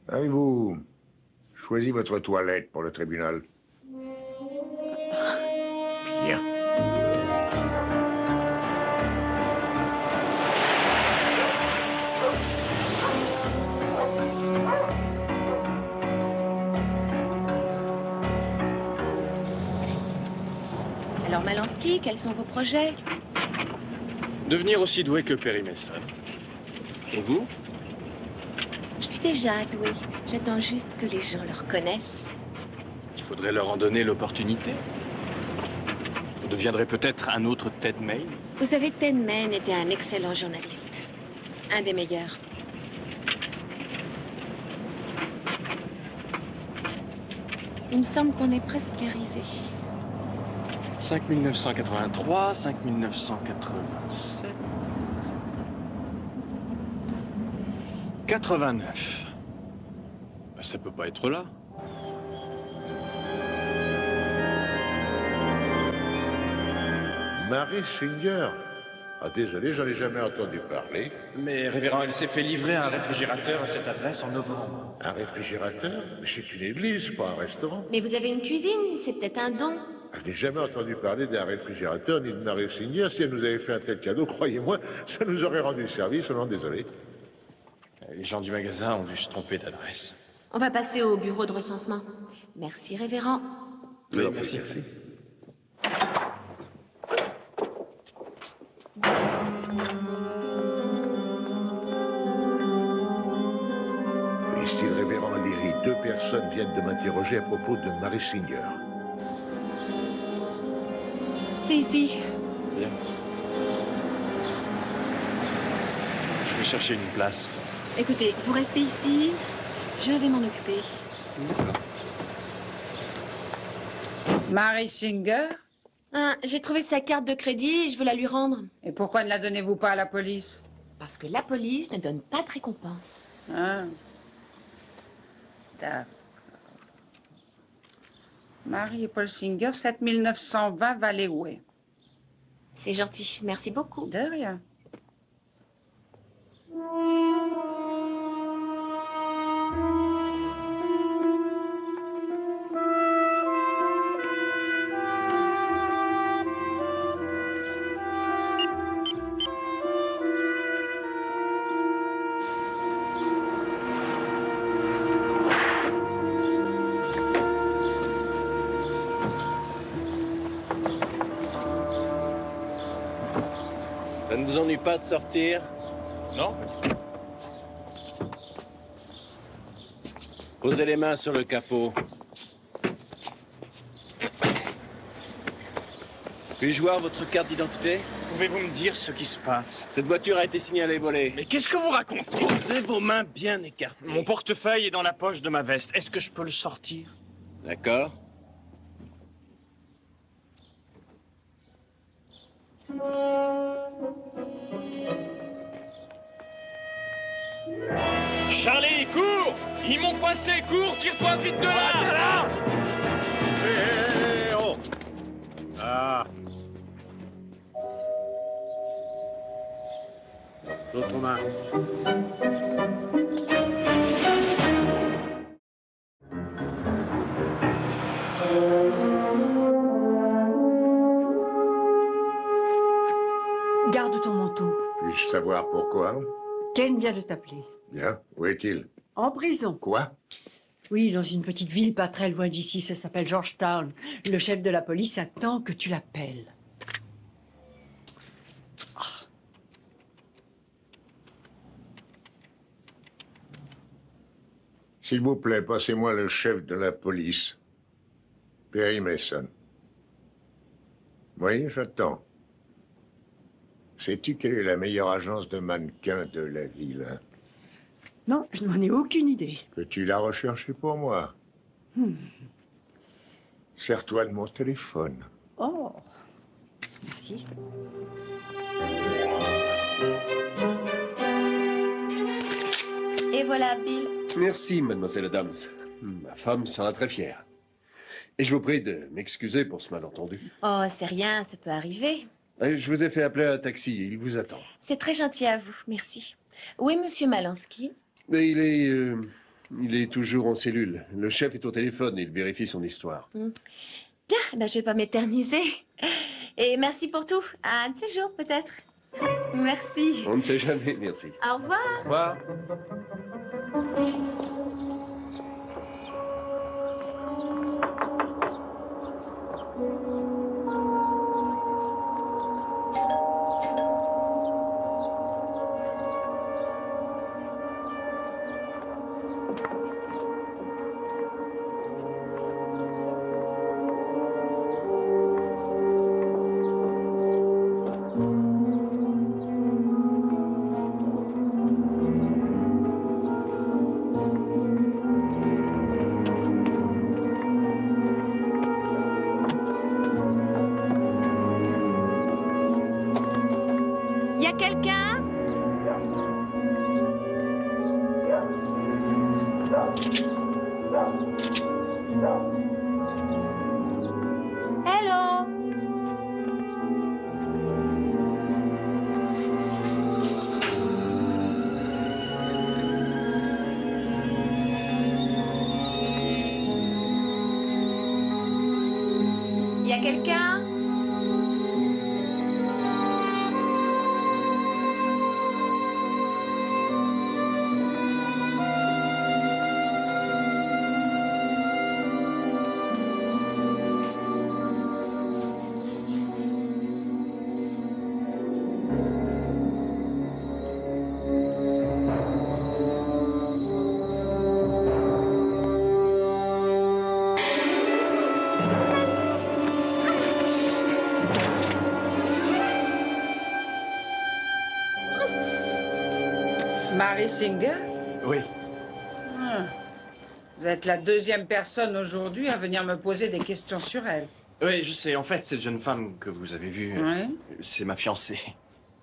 Avez-vous choisi votre toilette pour le tribunal? Bien. Alors, Malansky, quels sont vos projets? Devenir aussi doué que Perry Mason. Et vous? Je suis déjà douée. J'attends juste que les gens le reconnaissent. Il faudrait leur en donner l'opportunité. Vous deviendrez peut-être un autre Ted Main. Vous savez, Ted Main était un excellent journaliste. Un des meilleurs. Il me semble qu'on est presque arrivé. 5983, 5987... 89. Ben, ça peut pas être là. Mary Singer? Ah, désolé, j'en ai jamais entendu parler. Mais, révérend, elle s'est fait livrer un réfrigérateur à cette adresse en novembre. Un réfrigérateur? Mais c'est une église, pas un restaurant. Mais vous avez une cuisine, c'est peut-être un don. Je n'ai jamais entendu parler d'un réfrigérateur ni de Mary Singer. Si elle nous avait fait un tel cadeau, croyez-moi, ça nous aurait rendu service. Non, désolé. Les gens du magasin ont dû se tromper d'adresse. On va passer au bureau de recensement. Merci, révérend. Oui, merci. Ici le révérend Leary. 2 personnes viennent de m'interroger à propos de Mary Singer. C'est ici. Bien. Je vais chercher une place. Écoutez, vous restez ici. Je vais m'en occuper. Mary Singer? Ah, j'ai trouvé sa carte de crédit et je veux la lui rendre. Et pourquoi ne la donnez-vous pas à la police? Parce que la police ne donne pas de récompense. Ah. D'accord. Mary et Paul Singer, 7920 Valley Way. C'est gentil. Merci beaucoup. De rien. Ça ne vous ennuie pas de sortir? Non. Posez les mains sur le capot. Puis-je voir votre carte d'identité? Pouvez-vous me dire ce qui se passe? Cette voiture a été signalée volée. Mais qu'est-ce que vous racontez? Posez vos mains bien écartées. Mon portefeuille est dans la poche de ma veste. Est-ce que je peux le sortir? D'accord. Charlie, cours! Ils m'ont coincé, cours! Tire-toi vite de là! Hé, oh! Ah! L'autre main. Garde ton manteau. Puis-je savoir pourquoi? Ken vient de t'appeler. Bien, où est-il? En prison. Quoi? Oui, dans une petite ville pas très loin d'ici, ça s'appelle Georgetown. Le chef de la police attend que tu l'appelles. S'il vous plaît, passez-moi le chef de la police. Perry Mason. Oui, j'attends. Sais-tu quelle est la meilleure agence de mannequins de la ville? Non, je n'en ai aucune idée. Peux-tu la rechercher pour moi? Sers-toi de mon téléphone. Oh, merci. Et voilà, Bill. Merci, mademoiselle Adams. Ma femme sera très fière. Et je vous prie de m'excuser pour ce malentendu. Oh, c'est rien, ça peut arriver. Je vous ai fait appeler un taxi, il vous attend. C'est très gentil à vous, merci. Oui, monsieur Malansky. Mais il est toujours en cellule. Le chef est au téléphone et il vérifie son histoire. Bien, ben, je vais pas m'éterniser. Et merci pour tout. À un de ces jours, peut-être. Merci. On ne sait jamais, merci. Au revoir. Au revoir. Y a quelqu'un? Hello? Y a quelqu'un? Mary Singer? Oui. Vous êtes la deuxième personne aujourd'hui à venir me poser des questions sur elle. Oui, je sais. En fait, cette jeune femme que vous avez vue, Oui. c'est ma fiancée.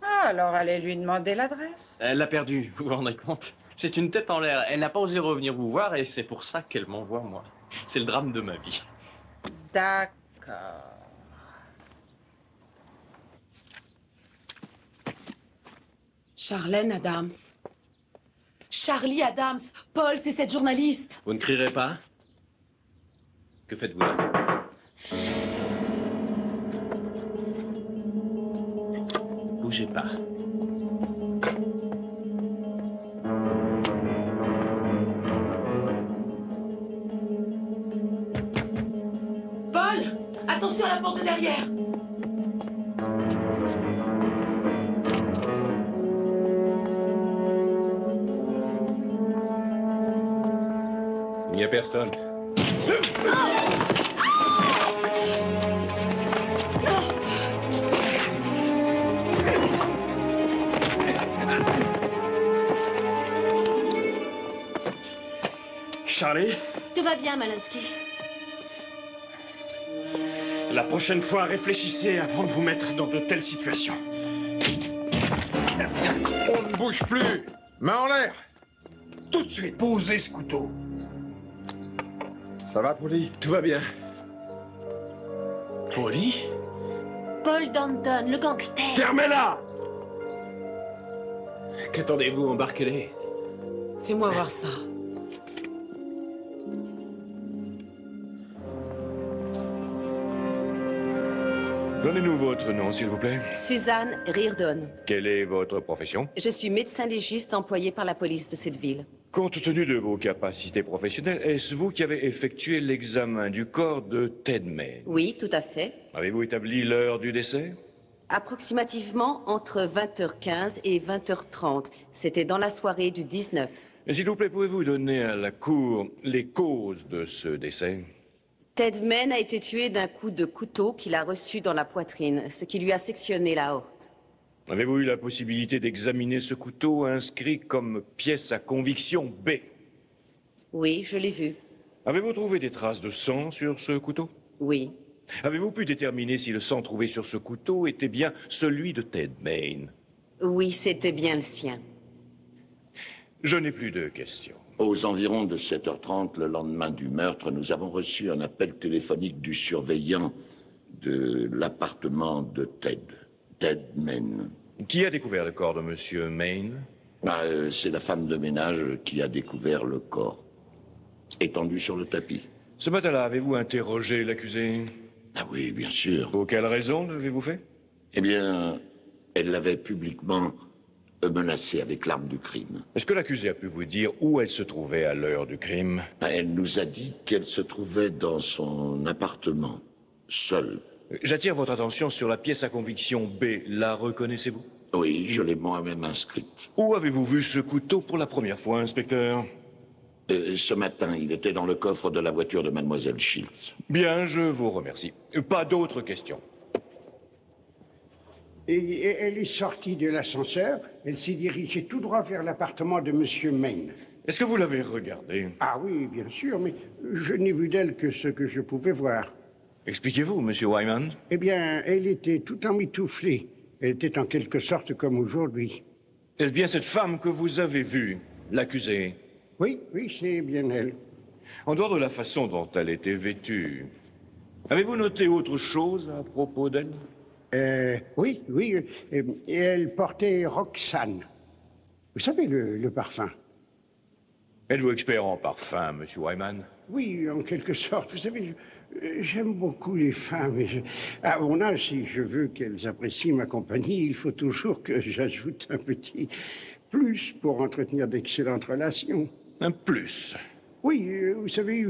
Ah, alors allez lui demander l'adresse. Elle l'a perdue, vous vous rendez compte? C'est une tête en l'air. Elle n'a pas osé revenir vous voir et c'est pour ça qu'elle m'envoie, moi. C'est le drame de ma vie. D'accord. Charlène Adams. Charlie Adams. Paul, c'est cette journaliste. Vous ne crierez pas? Que faites-vous là? Bougez pas. Paul, attention à la porte de derrière. Il n'y a personne. Charlie, Tout va bien, Malansky. la prochaine fois, réfléchissez avant de vous mettre dans de telles situations. On ne bouge plus. Main en l'air. Tout de suite. Posez ce couteau. Ça va, Polly? Tout va bien. Polly? Paul Danton, le gangster. Fermez-la! Qu'attendez-vous? Embarquez-les. Fais-moi voir ça. Donnez-nous votre nom, s'il vous plaît. Suzanne Reardon. Quelle est votre profession? Je suis médecin légiste employé par la police de cette ville. Compte tenu de vos capacités professionnelles, est-ce vous qui avez effectué l'examen du corps de Ted Main? Oui, tout à fait. Avez-vous établi l'heure du décès? Approximativement entre 20h15 et 20h30. C'était dans la soirée du 19. S'il vous plaît, pouvez-vous donner à la Cour les causes de ce décès? Ted Main a été tué d'un coup de couteau qu'il a reçu dans la poitrine, ce qui lui a sectionné l'aorte. Avez-vous eu la possibilité d'examiner ce couteau inscrit comme pièce à conviction B? Oui, je l'ai vu. Avez-vous trouvé des traces de sang sur ce couteau? Oui. Avez-vous pu déterminer si le sang trouvé sur ce couteau était bien celui de Ted Main? Oui, c'était bien le sien. Je n'ai plus de questions. Aux environs de 7h30, le lendemain du meurtre, nous avons reçu un appel téléphonique du surveillant de l'appartement de Ted Main. Qui a découvert le corps de Monsieur Main? C'est la femme de ménage qui a découvert le corps, étendu sur le tapis. Ce matin-là, avez-vous interrogé l'accusé? Ah oui, bien sûr. Pour quelle raison l'avez-vous fait? Eh bien, elle l'avait publiquement menacée avec l'arme du crime. Est-ce que l'accusé a pu vous dire où elle se trouvait à l'heure du crime? Elle nous a dit qu'elle se trouvait dans son appartement, seule. J'attire votre attention sur la pièce à conviction B. La reconnaissez-vous? Oui, je l'ai moi-même inscrite. Où avez-vous vu ce couteau pour la première fois, inspecteur? Ce matin, il était dans le coffre de la voiture de Mademoiselle Shields. Bien, je vous remercie. Pas d'autres questions. Et elle est sortie de l'ascenseur, elle s'est dirigée tout droit vers l'appartement de Monsieur Main. Est-ce que vous l'avez regardée? Ah oui, bien sûr, mais je n'ai vu d'elle que ce que je pouvais voir. Expliquez-vous, Monsieur Wyman. Eh bien, elle était tout emmitouflée. Elle était en quelque sorte comme aujourd'hui. Est-ce bien cette femme que vous avez vue, l'accusée? Oui, c'est bien elle. En dehors de la façon dont elle était vêtue, avez-vous noté autre chose à propos d'elle? Oui. Et elle portait Roxane. Vous savez, le parfum. Êtes-vous expert en parfum, Monsieur Wyman? Oui, en quelque sorte. Vous savez, j'aime beaucoup les femmes. Et à mon âge, si je veux qu'elles apprécient ma compagnie, il faut toujours que j'ajoute un petit plus pour entretenir d'excellentes relations. Un plus? Oui, vous savez,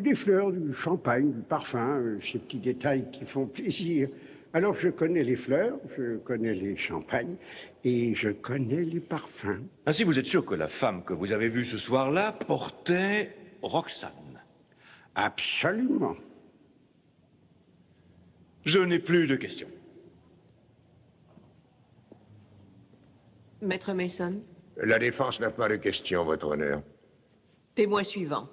des fleurs, du champagne, du parfum, ces petits détails qui font plaisir. Alors, je connais les fleurs, je connais les champagnes et je connais les parfums. Ainsi, vous êtes sûr que la femme que vous avez vue ce soir-là portait Roxane? Absolument. Je n'ai plus de questions. Maître Mason, La défense n'a pas de questions, votre honneur. témoin suivant.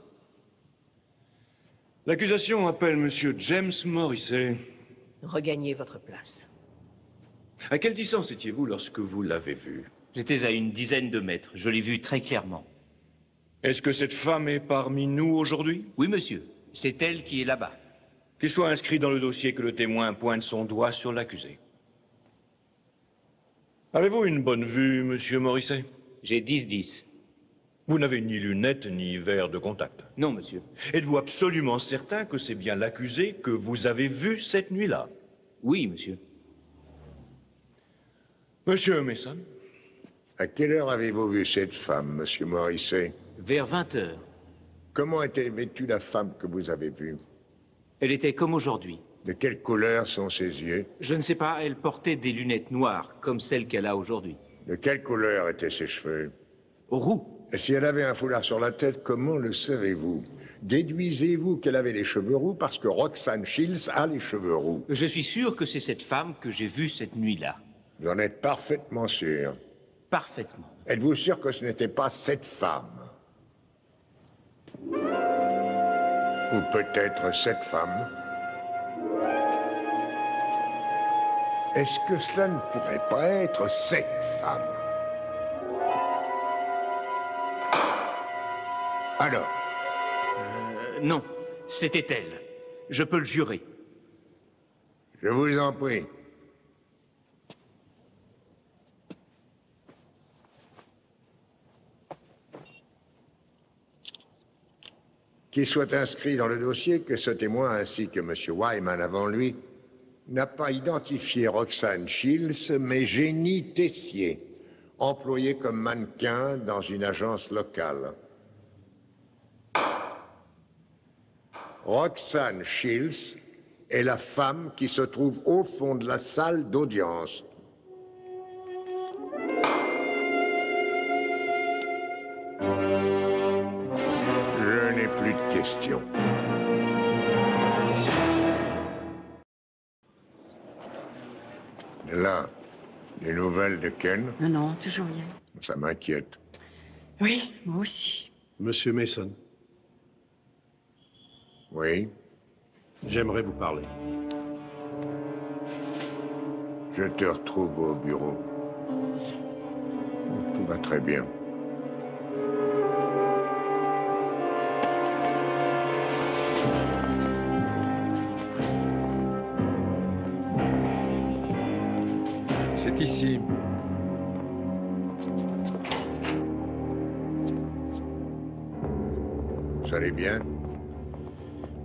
L'accusation appelle Monsieur James Morrissey. Regagnez votre place. À quelle distance étiez-vous lorsque vous l'avez vu? J'étais à une dizaine de mètres. Je l'ai vu très clairement. Est-ce que cette femme est parmi nous aujourd'hui? Oui, monsieur. C'est elle qui est là-bas. Qu'il soit inscrit dans le dossier que le témoin pointe son doigt sur l'accusé. Avez-vous une bonne vue, Monsieur Morrissey? J'ai 10-10. Vous n'avez ni lunettes ni verre de contact? Non, monsieur. Êtes-vous absolument certain que c'est bien l'accusé que vous avez vu cette nuit-là? Oui, monsieur. Monsieur Mason? À quelle heure avez-vous vu cette femme, Monsieur Morrissey? Vers 20 heures. Comment était vêtue la femme que vous avez vue? Elle était comme aujourd'hui. De quelle couleur sont ses yeux? Je ne sais pas, elle portait des lunettes noires, comme celles qu'elle a aujourd'hui. De quelle couleur étaient ses cheveux? Roux. Et si elle avait un foulard sur la tête, comment le savez-vous? Déduisez-vous qu'elle avait les cheveux roux parce que Roxane Shields a les cheveux roux? Je suis sûr que c'est cette femme que j'ai vue cette nuit-là. Vous en êtes parfaitement sûr? Parfaitement. Êtes-vous sûr que ce n'était pas cette femme? Ou peut-être cette femme? Est-ce que cela ne pourrait pas être cette femme? Alors? Non, c'était elle. Je peux le jurer. Je vous en prie. Qu'il soit inscrit dans le dossier que ce témoin, ainsi que M. Wyman avant lui, n'a pas identifié Roxane Shields, mais Jenny Tessier, employée comme mannequin dans une agence locale. Roxane Shields est la femme qui se trouve au fond de la salle d'audience. Je n'ai plus de questions. Là, des nouvelles de Ken? Non, non, toujours rien. Ça m'inquiète. Oui, moi aussi. Monsieur Mason. Oui? J'aimerais vous parler. Je te retrouve au bureau. Tout va très bien. C'est ici. Vous allez bien?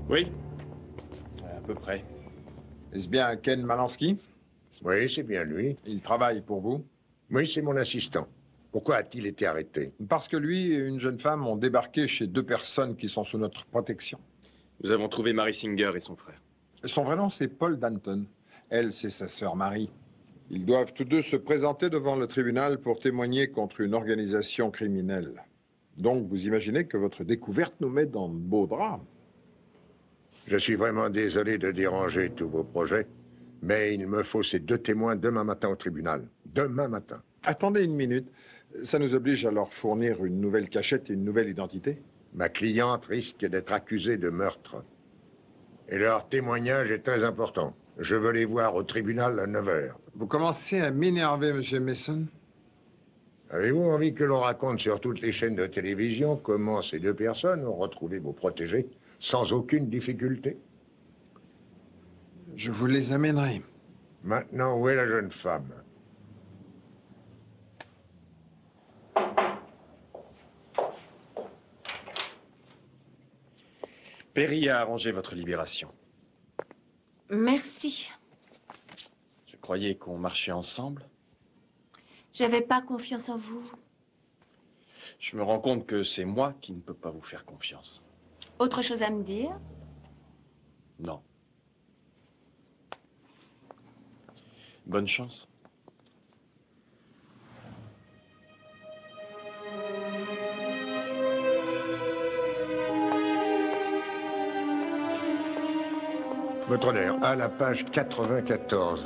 Oui, à peu près. Est-ce bien Ken Malansky? Oui, c'est bien lui. Il travaille pour vous? Oui, c'est mon assistant. Pourquoi a-t-il été arrêté? Parce que lui et une jeune femme ont débarqué chez deux personnes qui sont sous notre protection. Nous avons trouvé Mary Singer et son frère. Son vrai nom, c'est Paul Danton. Elle, c'est sa sœur Marie. Ils doivent tous deux se présenter devant le tribunal pour témoigner contre une organisation criminelle. Donc, vous imaginez que votre découverte nous met dans de beaux draps. Je suis vraiment désolé de déranger tous vos projets, mais il me faut ces deux témoins demain matin au tribunal. Demain matin. Attendez une minute. Ça nous oblige à leur fournir une nouvelle cachette et une nouvelle identité? Ma cliente risque d'être accusée de meurtre. Et leur témoignage est très important. Je veux les voir au tribunal à 9 h. Vous commencez à m'énerver, Monsieur Mason. Avez-vous envie que l'on raconte sur toutes les chaînes de télévision comment ces deux personnes ont retrouvé vos protégés sans aucune difficulté? Je vous les amènerai. Maintenant, où est la jeune femme? Perry a arrangé votre libération. Merci. Je croyais qu'on marchait ensemble. J'avais pas confiance en vous. Je me rends compte que c'est moi qui ne peux pas vous faire confiance. Autre chose à me dire? Non. Bonne chance. Votre honneur, à la page 94.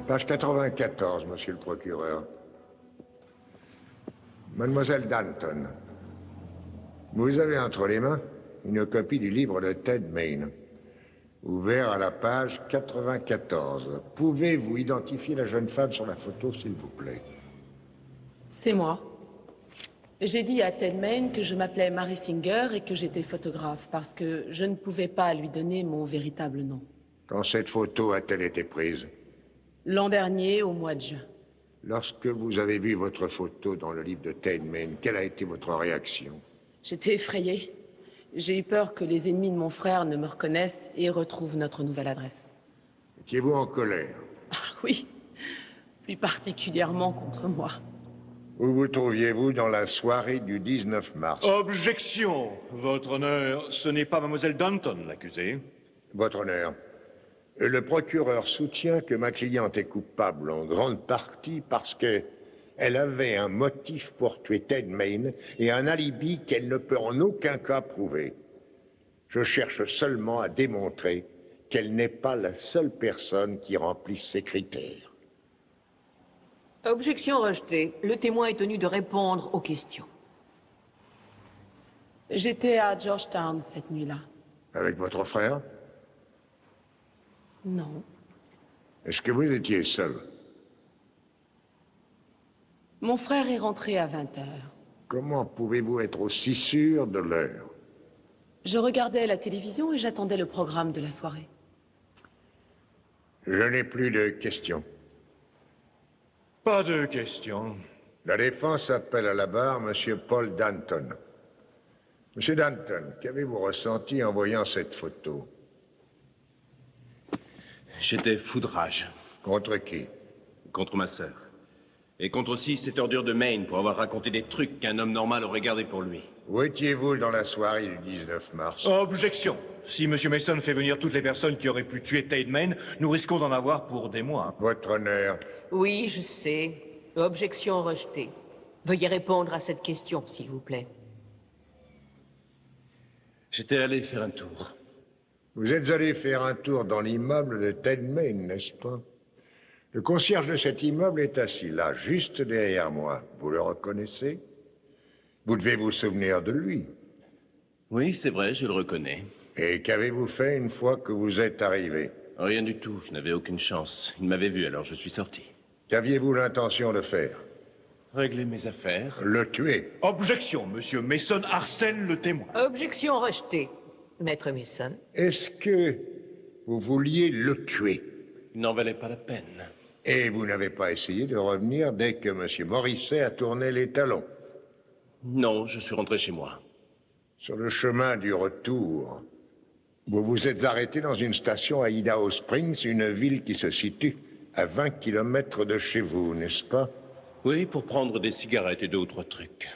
Page 94, monsieur le procureur. Mademoiselle Danton, vous avez entre les mains une copie du livre de Ted Main, ouvert à la page 94. Pouvez-vous identifier la jeune femme sur la photo, s'il vous plaît? C'est moi. J'ai dit à Ted Main que je m'appelais Mary Singer et que j'étais photographe parce que je ne pouvais pas lui donner mon véritable nom. Quand cette photo a-t-elle été prise? L'an dernier, au mois de juin. Lorsque vous avez vu votre photo dans le livre de Ted Main, quelle a été votre réaction? J'étais effrayée. J'ai eu peur que les ennemis de mon frère ne me reconnaissent et retrouvent notre nouvelle adresse. Étiez-vous en colère? Oui, plus particulièrement contre moi. Où vous trouviez-vous dans la soirée du 19 mars? Objection, Votre honneur. Ce n'est pas Mademoiselle Danton, l'accusée. Votre honneur, le procureur soutient que ma cliente est coupable en grande partie parce qu'elle avait un motif pour tuer Ted Main et un alibi qu'elle ne peut en aucun cas prouver. Je cherche seulement à démontrer qu'elle n'est pas la seule personne qui remplisse ces critères. Objection rejetée. Le témoin est tenu de répondre aux questions. J'étais à Georgetown cette nuit-là. Avec votre frère? Non. Est-ce que vous étiez seul? Mon frère est rentré à 20 h. Comment pouvez-vous être aussi sûr de l'heure? Je regardais la télévision et j'attendais le programme de la soirée. Je n'ai plus de questions. Pas de questions. La défense appelle à la barre Monsieur Paul Danton. Monsieur Danton, qu'avez-vous ressenti en voyant cette photo? J'étais fou de rage. Contre qui? Contre ma sœur. Et contre aussi cette ordure de Maine pour avoir raconté des trucs qu'un homme normal aurait gardé pour lui. Où étiez-vous dans la soirée du 19 mars? Objection. Si M. Mason fait venir toutes les personnes qui auraient pu tuer Ted Maine, nous risquons d'en avoir pour des mois. Votre honneur. Oui, je sais. Objection rejetée. Veuillez répondre à cette question, s'il vous plaît. J'étais allé faire un tour. Vous êtes allé faire un tour dans l'immeuble de Ted Maine, n'est-ce pas? Le concierge de cet immeuble est assis là, juste derrière moi. Vous le reconnaissez? Vous devez vous souvenir de lui. Oui, c'est vrai, je le reconnais. Et qu'avez-vous fait une fois que vous êtes arrivé? Rien du tout, je n'avais aucune chance. Il m'avait vu, alors je suis sorti. Qu'aviez-vous l'intention de faire? Régler mes affaires. Le tuer. Objection, M. Mason harcèle le témoin. Objection rejetée. Maître Mason. Est-ce que vous vouliez le tuer? Il n'en valait pas la peine. Et vous n'avez pas essayé de revenir dès que M. Morisset a tourné les talons? Non, je suis rentré chez moi. Sur le chemin du retour, vous vous êtes arrêté dans une station à Idaho Springs, une ville qui se situe à 20 km de chez vous, n'est-ce pas? Oui, pour prendre des cigarettes et 2 ou 3 trucs.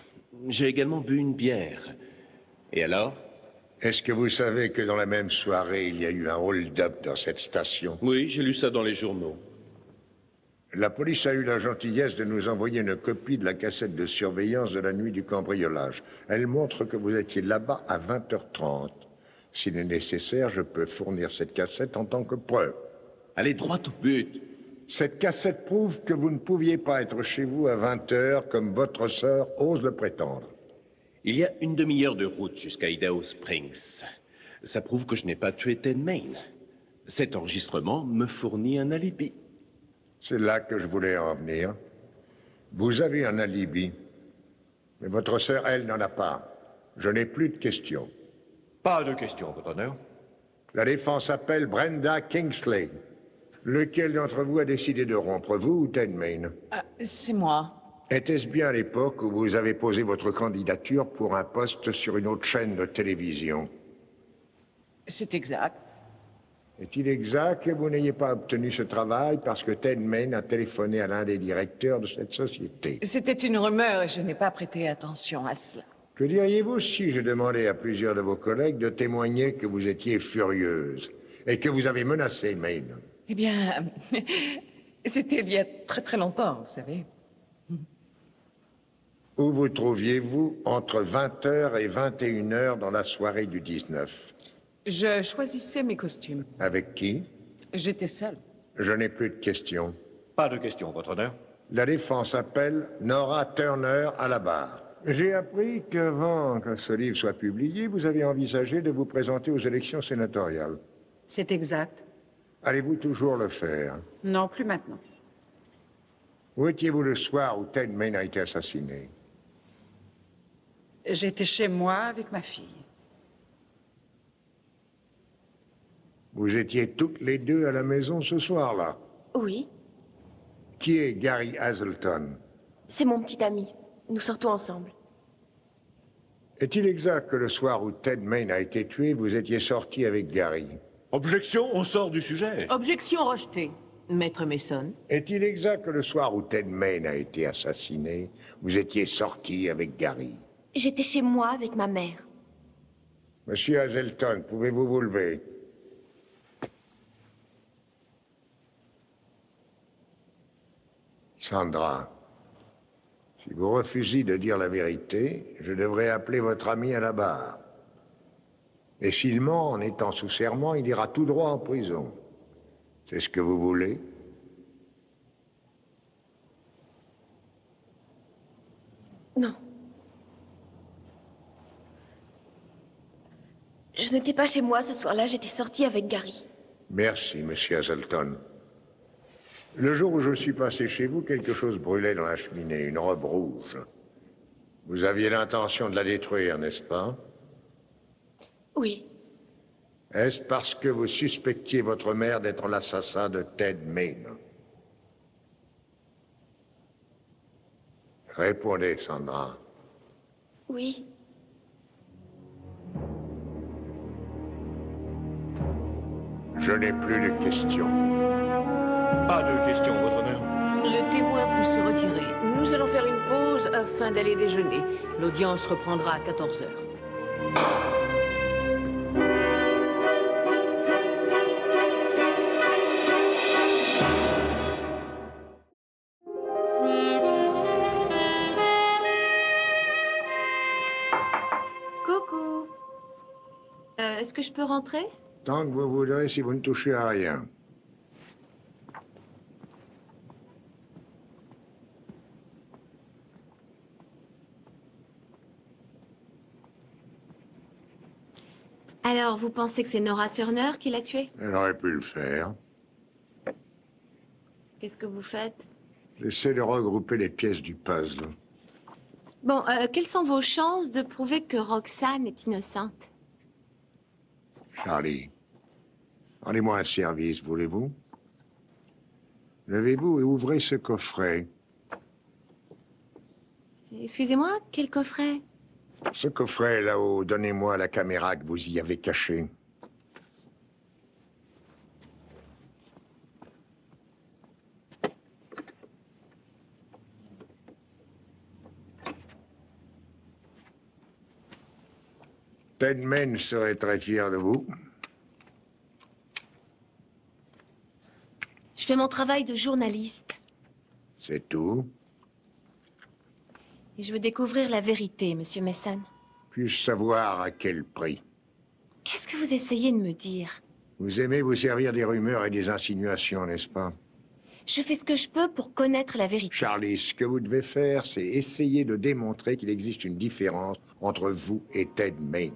J'ai également bu une bière. Et alors? Est-ce que vous savez que dans la même soirée, il y a eu un hold-up dans cette station? Oui, j'ai lu ça dans les journaux. La police a eu la gentillesse de nous envoyer une copie de la cassette de surveillance de la nuit du cambriolage. Elle montre que vous étiez là-bas à 20h30. S'il est nécessaire, je peux fournir cette cassette en tant que preuve. Allez droit au but. Cette cassette prouve que vous ne pouviez pas être chez vous à 20h comme votre sœur ose le prétendre. Il y a une demi-heure de route jusqu'à Idaho Springs. Ça prouve que je n'ai pas tué Ted Maine. Cet enregistrement me fournit un alibi. C'est là que je voulais en venir. Vous avez un alibi. Mais votre sœur, elle, n'en a pas. Je n'ai plus de questions. Pas de questions, votre honneur. La défense appelle Brenda Kingsley. Lequel d'entre vous a décidé de rompre, vous ou Ted Maine? C'est moi. Était-ce bien à l'époque où vous avez posé votre candidature pour un poste sur une autre chaîne de télévision? C'est exact. Est-il exact que vous n'ayez pas obtenu ce travail parce que Ted Maine a téléphoné à l'un des directeurs de cette société? C'était une rumeur et je n'ai pas prêté attention à cela. Que diriez-vous si je demandais à plusieurs de vos collègues de témoigner que vous étiez furieuse et que vous avez menacé Maine? Eh bien, c'était il y a très très longtemps, vous savez. Où vous trouviez-vous entre 20h et 21h dans la soirée du 19? Je choisissais mes costumes. Avec qui? J'étais seule. Je n'ai plus de questions. Pas de questions, votre honneur. La défense appelle Nora Turner à la barre. J'ai appris qu'avant que ce livre soit publié, vous avez envisagé de vous présenter aux élections sénatoriales. C'est exact. Allez-vous toujours le faire? Non, plus maintenant. Où étiez-vous le soir où Ted Maine a été assassiné? J'étais chez moi avec ma fille. Vous étiez toutes les deux à la maison ce soir-là? Oui, Qui est Gary Hazelton? c'est mon petit ami. Nous sortons ensemble. Est-il exact que le soir où Ted Maine a été tué, vous étiez sorti avec Gary? Objection, on sort du sujet. Objection rejetée. Maître Mason. Est-il exact que le soir où Ted Maine a été assassiné, vous étiez sorti avec Gary? J'étais chez moi avec ma mère. Monsieur Hazelton, pouvez-vous vous lever? Sandra, si vous refusez de dire la vérité, je devrais appeler votre ami à la barre. Et s'il ment en étant sous serment, il ira tout droit en prison. C'est ce que vous voulez? Non. Je n'étais pas chez moi ce soir-là, j'étais sortie avec Gary. Merci, monsieur Hazelton. Le jour où je suis passé chez vous, quelque chose brûlait dans la cheminée, une robe rouge. Vous aviez l'intention de la détruire, n'est-ce pas? Oui. Est-ce parce que vous suspectiez votre mère d'être l'assassin de Ted Main? Répondez, Sandra. Oui. Je n'ai plus de questions. Pas de questions, votre honneur. Le témoin peut se retirer. Nous allons faire une pause afin d'aller déjeuner. L'audience reprendra à 14 heures. Coucou. Est-ce que je peux rentrer? Tant que vous voudrez, si vous ne touchez à rien. Alors, vous pensez que c'est Nora Turner qui l'a tué? Elle aurait pu le faire. Qu'est-ce que vous faites? J'essaie de regrouper les pièces du puzzle. Bon, quelles sont vos chances de prouver que Roxane est innocente? Charlie, rendez-moi un service, voulez-vous? Levez-vous et ouvrez ce coffret. Excusez-moi, quel coffret? Ce coffret là-haut, donnez-moi la caméra que vous y avez cachée. Ted Main serait très fier de vous. Je fais mon travail de journaliste. C'est tout. Et je veux découvrir la vérité, Monsieur Mason. Puis-je savoir à quel prix? Qu'est-ce que vous essayez de me dire? Vous aimez vous servir des rumeurs et des insinuations, n'est-ce pas? Je fais ce que je peux pour connaître la vérité. Charlie, ce que vous devez faire, c'est essayer de démontrer qu'il existe une différence entre vous et Ted Main.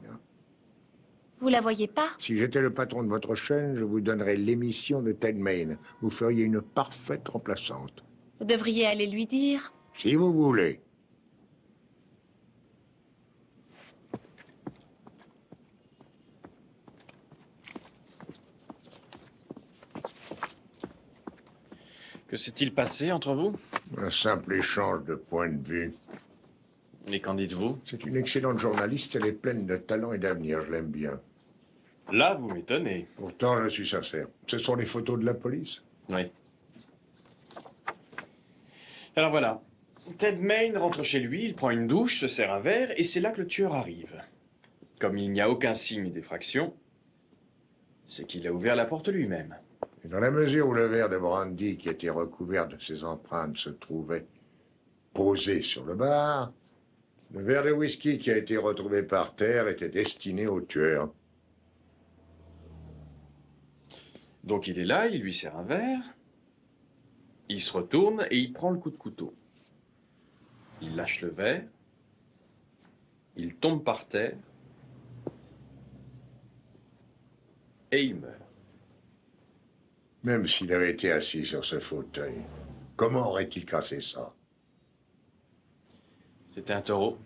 Vous la voyez pas? Si j'étais le patron de votre chaîne, je vous donnerais l'émission de Ted Main. Vous feriez une parfaite remplaçante. Vous devriez aller lui dire. Si vous voulez. Que s'est-il passé entre vous? Un simple échange de points de vue. Et qu'en dites-vous? C'est une excellente journaliste, elle est pleine de talent et d'avenir, je l'aime bien. Là, vous m'étonnez. Pourtant, je suis sincère. Ce sont les photos de la police. Oui. Alors voilà. Ted Main rentre chez lui, il prend une douche, se sert un verre, et c'est là que le tueur arrive. Comme il n'y a aucun signe d'effraction, c'est qu'il a ouvert la porte lui-même. Et dans la mesure où le verre de brandy qui était recouvert de ses empreintes se trouvait posé sur le bar, le verre de whisky qui a été retrouvé par terre était destiné au tueur. Donc il est là, il lui sert un verre, il se retourne et il prend le coup de couteau. Il lâche le verre, il tombe par terre et il meurt. Même s'il avait été assis sur ce fauteuil, comment aurait-il cassé ça? C'était un taureau.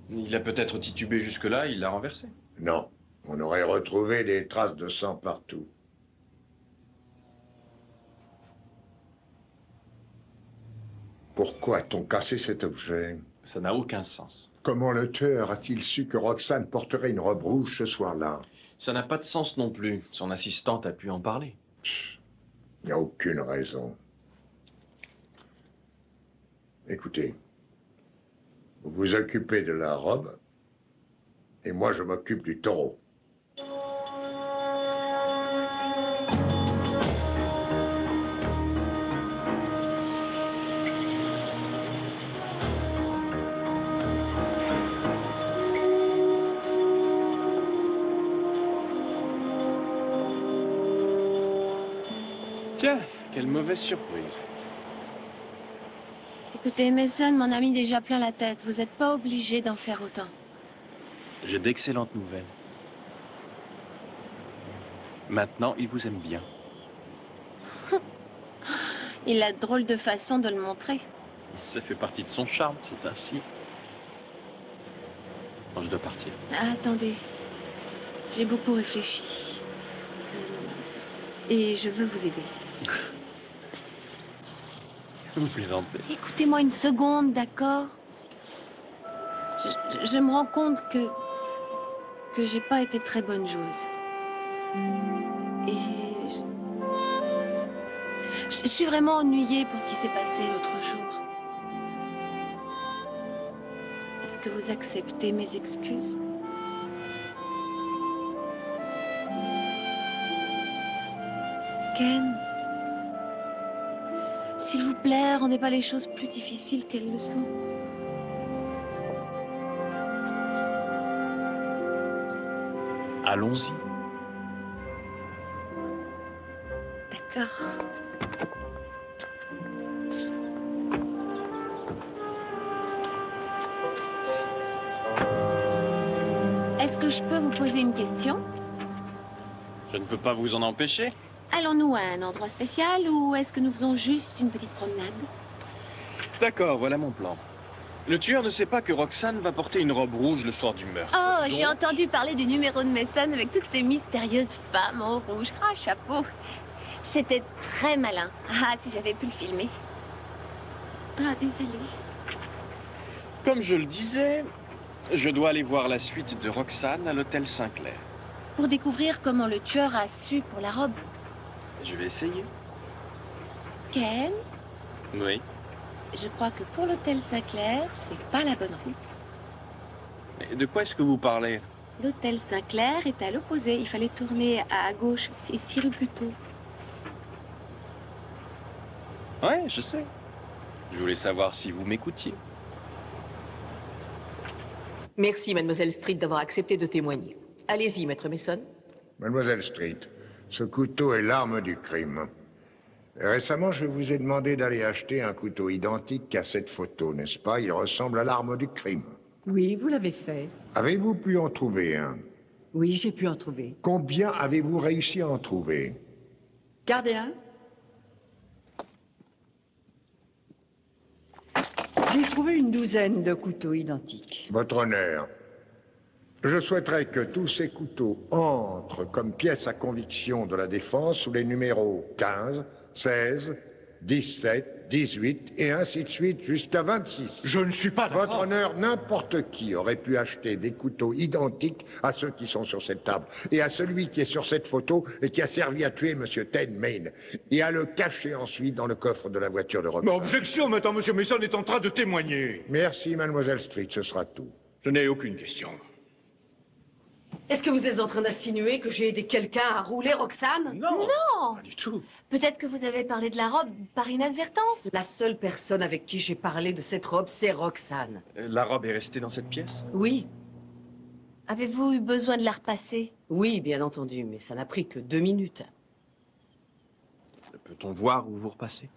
Il a peut-être titubé jusque-là, il l'a renversé. Non, on aurait retrouvé des traces de sang partout. Pourquoi a-t-on cassé cet objet? Ça n'a aucun sens. Comment le tueur a-t-il su que Roxane porterait une robe rouge ce soir-là? Ça n'a pas de sens non plus. Son assistante a pu en parler. Il n'y a aucune raison. Écoutez, vous vous occupez de la robe, et moi je m'occupe du taureau. Tiens, quelle mauvaise surprise. Écoutez, Mason m'en a mis déjà plein la tête. Vous n'êtes pas obligé d'en faire autant. J'ai d'excellentes nouvelles. Maintenant, il vous aime bien. Il a de drôle de façon de le montrer. Ça fait partie de son charme, c'est ainsi. Bon, je dois partir. Attendez. J'ai beaucoup réfléchi. Et je veux vous aider. Vous plaisantez. Écoutez-moi une seconde, d'accord? Je me rends compte que j'ai pas été très bonne joueuse. Et je suis vraiment ennuyée pour ce qui s'est passé l'autre jour. Est-ce que vous acceptez mes excuses? Ken, s'il vous plaît, rendez pas les choses plus difficiles qu'elles le sont. Allons-y. D'accord. Est-ce que je peux vous poser une question? Je ne peux pas vous en empêcher. Allons-nous à un endroit spécial ou est-ce que nous faisons juste une petite promenade? D'accord, voilà mon plan. Le tueur ne sait pas que Roxane va porter une robe rouge le soir du meurtre. Oh, j'ai entendu parler du numéro de Mason avec toutes ces mystérieuses femmes en rouge. Ah, chapeau. C'était très malin. Ah, si j'avais pu le filmer. Ah, désolée. Comme je le disais, je dois aller voir la suite de Roxane à l'hôtel Sinclair. Pour découvrir comment le tueur a su pour la robe. Je vais essayer. Ken, Oui. je crois que pour l'hôtel Sinclair, c'est pas la bonne route. Mais de quoi est-ce que vous parlez? L'hôtel Sinclair est à l'opposé. Il fallait tourner à gauche, 6 rues plus tôt. Ouais, je sais. Je voulais savoir si vous m'écoutiez. Merci, mademoiselle Street, d'avoir accepté de témoigner. Allez-y, maître Mason. Mademoiselle Street, ce couteau est l'arme du crime. Récemment, je vous ai demandé d'aller acheter un couteau identique à cette photo, n'est-ce pas? Il ressemble à l'arme du crime. Oui, vous l'avez fait. Avez-vous pu en trouver un? Oui, j'ai pu en trouver. Combien avez-vous réussi à en trouver? Gardez un. J'ai trouvé une douzaine de couteaux identiques. Votre honneur, je souhaiterais que tous ces couteaux entrent comme pièces à conviction de la défense sous les numéros 15, 16, 17, 18 et ainsi de suite jusqu'à 26. Je ne suis pas d'accord. Votre honneur, n'importe qui aurait pu acheter des couteaux identiques à ceux qui sont sur cette table et à celui qui est sur cette photo et qui a servi à tuer M. Ted Main et à le cacher ensuite dans le coffre de la voiture de Roxane. Mais objection, maintenant, M. Mason est en train de témoigner. Merci, mademoiselle Street, ce sera tout. Je n'ai aucune question. Est-ce que vous êtes en train d'insinuer que j'ai aidé quelqu'un à rouler Roxane? Non. Non. Pas du tout. Peut-être que vous avez parlé de la robe par inadvertance. La seule personne avec qui j'ai parlé de cette robe, c'est Roxane. La robe est restée dans cette pièce? Oui. Avez-vous eu besoin de la repasser? Oui, bien entendu, mais ça n'a pris que 2 minutes. Peut-on voir où vous repassez?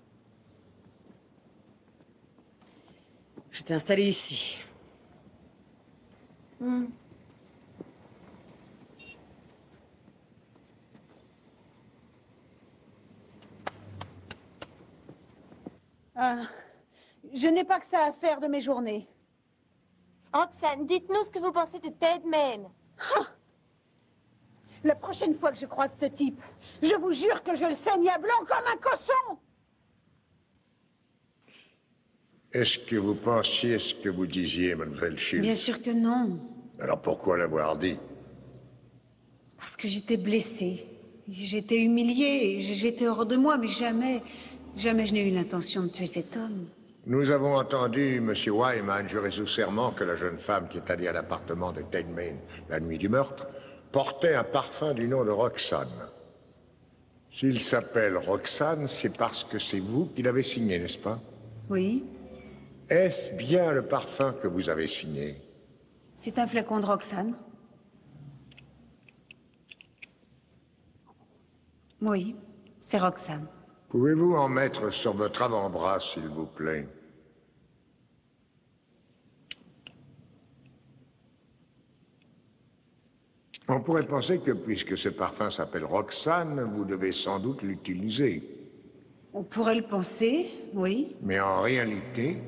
Je t'ai installé ici. Je n'ai pas que ça à faire de mes journées. Roxane, dites-nous ce que vous pensez de Ted Main. La prochaine fois que je croise ce type, je vous jure que je le saigne à blanc comme un cochon. Est-ce que vous pensiez ce que vous disiez, mademoiselle Shields? Bien sûr que non. Alors pourquoi l'avoir dit? Parce que j'étais blessée. J'étais humiliée, j'étais hors de moi, mais jamais je n'ai eu l'intention de tuer cet homme. Nous avons entendu M. Wyman jurer sous serment que la jeune femme qui est allée à l'appartement de Ted Main la nuit du meurtre portait un parfum du nom de Roxane. S'il s'appelle Roxane, c'est parce que c'est vous qui l'avez signé, n'est-ce pas? Oui. Est-ce bien le parfum que vous avez signé? C'est un flacon de Roxane. Oui, c'est Roxane. Pouvez-vous en mettre sur votre avant-bras, s'il vous plaît? On pourrait penser que, puisque ce parfum s'appelle Roxane, vous devez sans doute l'utiliser. On pourrait le penser, oui. Mais en réalité,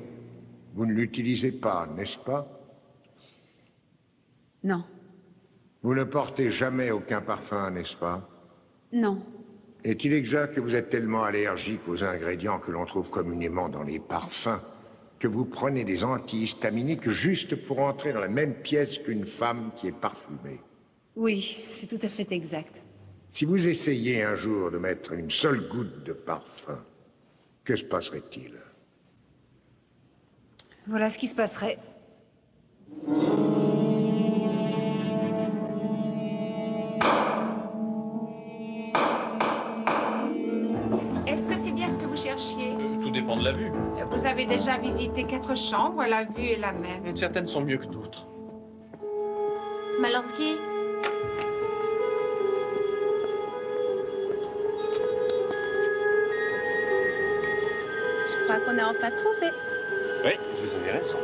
vous ne l'utilisez pas, n'est-ce pas? Non. Vous ne portez jamais aucun parfum, n'est-ce pas? Non. Est-il exact que vous êtes tellement allergique aux ingrédients que l'on trouve communément dans les parfums que vous prenez des antihistaminiques juste pour entrer dans la même pièce qu'une femme qui est parfumée? Oui, c'est tout à fait exact. Si vous essayez un jour de mettre une seule goutte de parfum, que se passerait-il? Voilà ce qui se passerait. Est-ce que c'est bien ce que vous cherchiez? Tout dépend de la vue. Vous avez déjà visité 4 chambres, la vue est la même. Certaines sont mieux que d'autres. Malansky? Je crois qu'on a enfin trouvé. Oui, vous avez raison.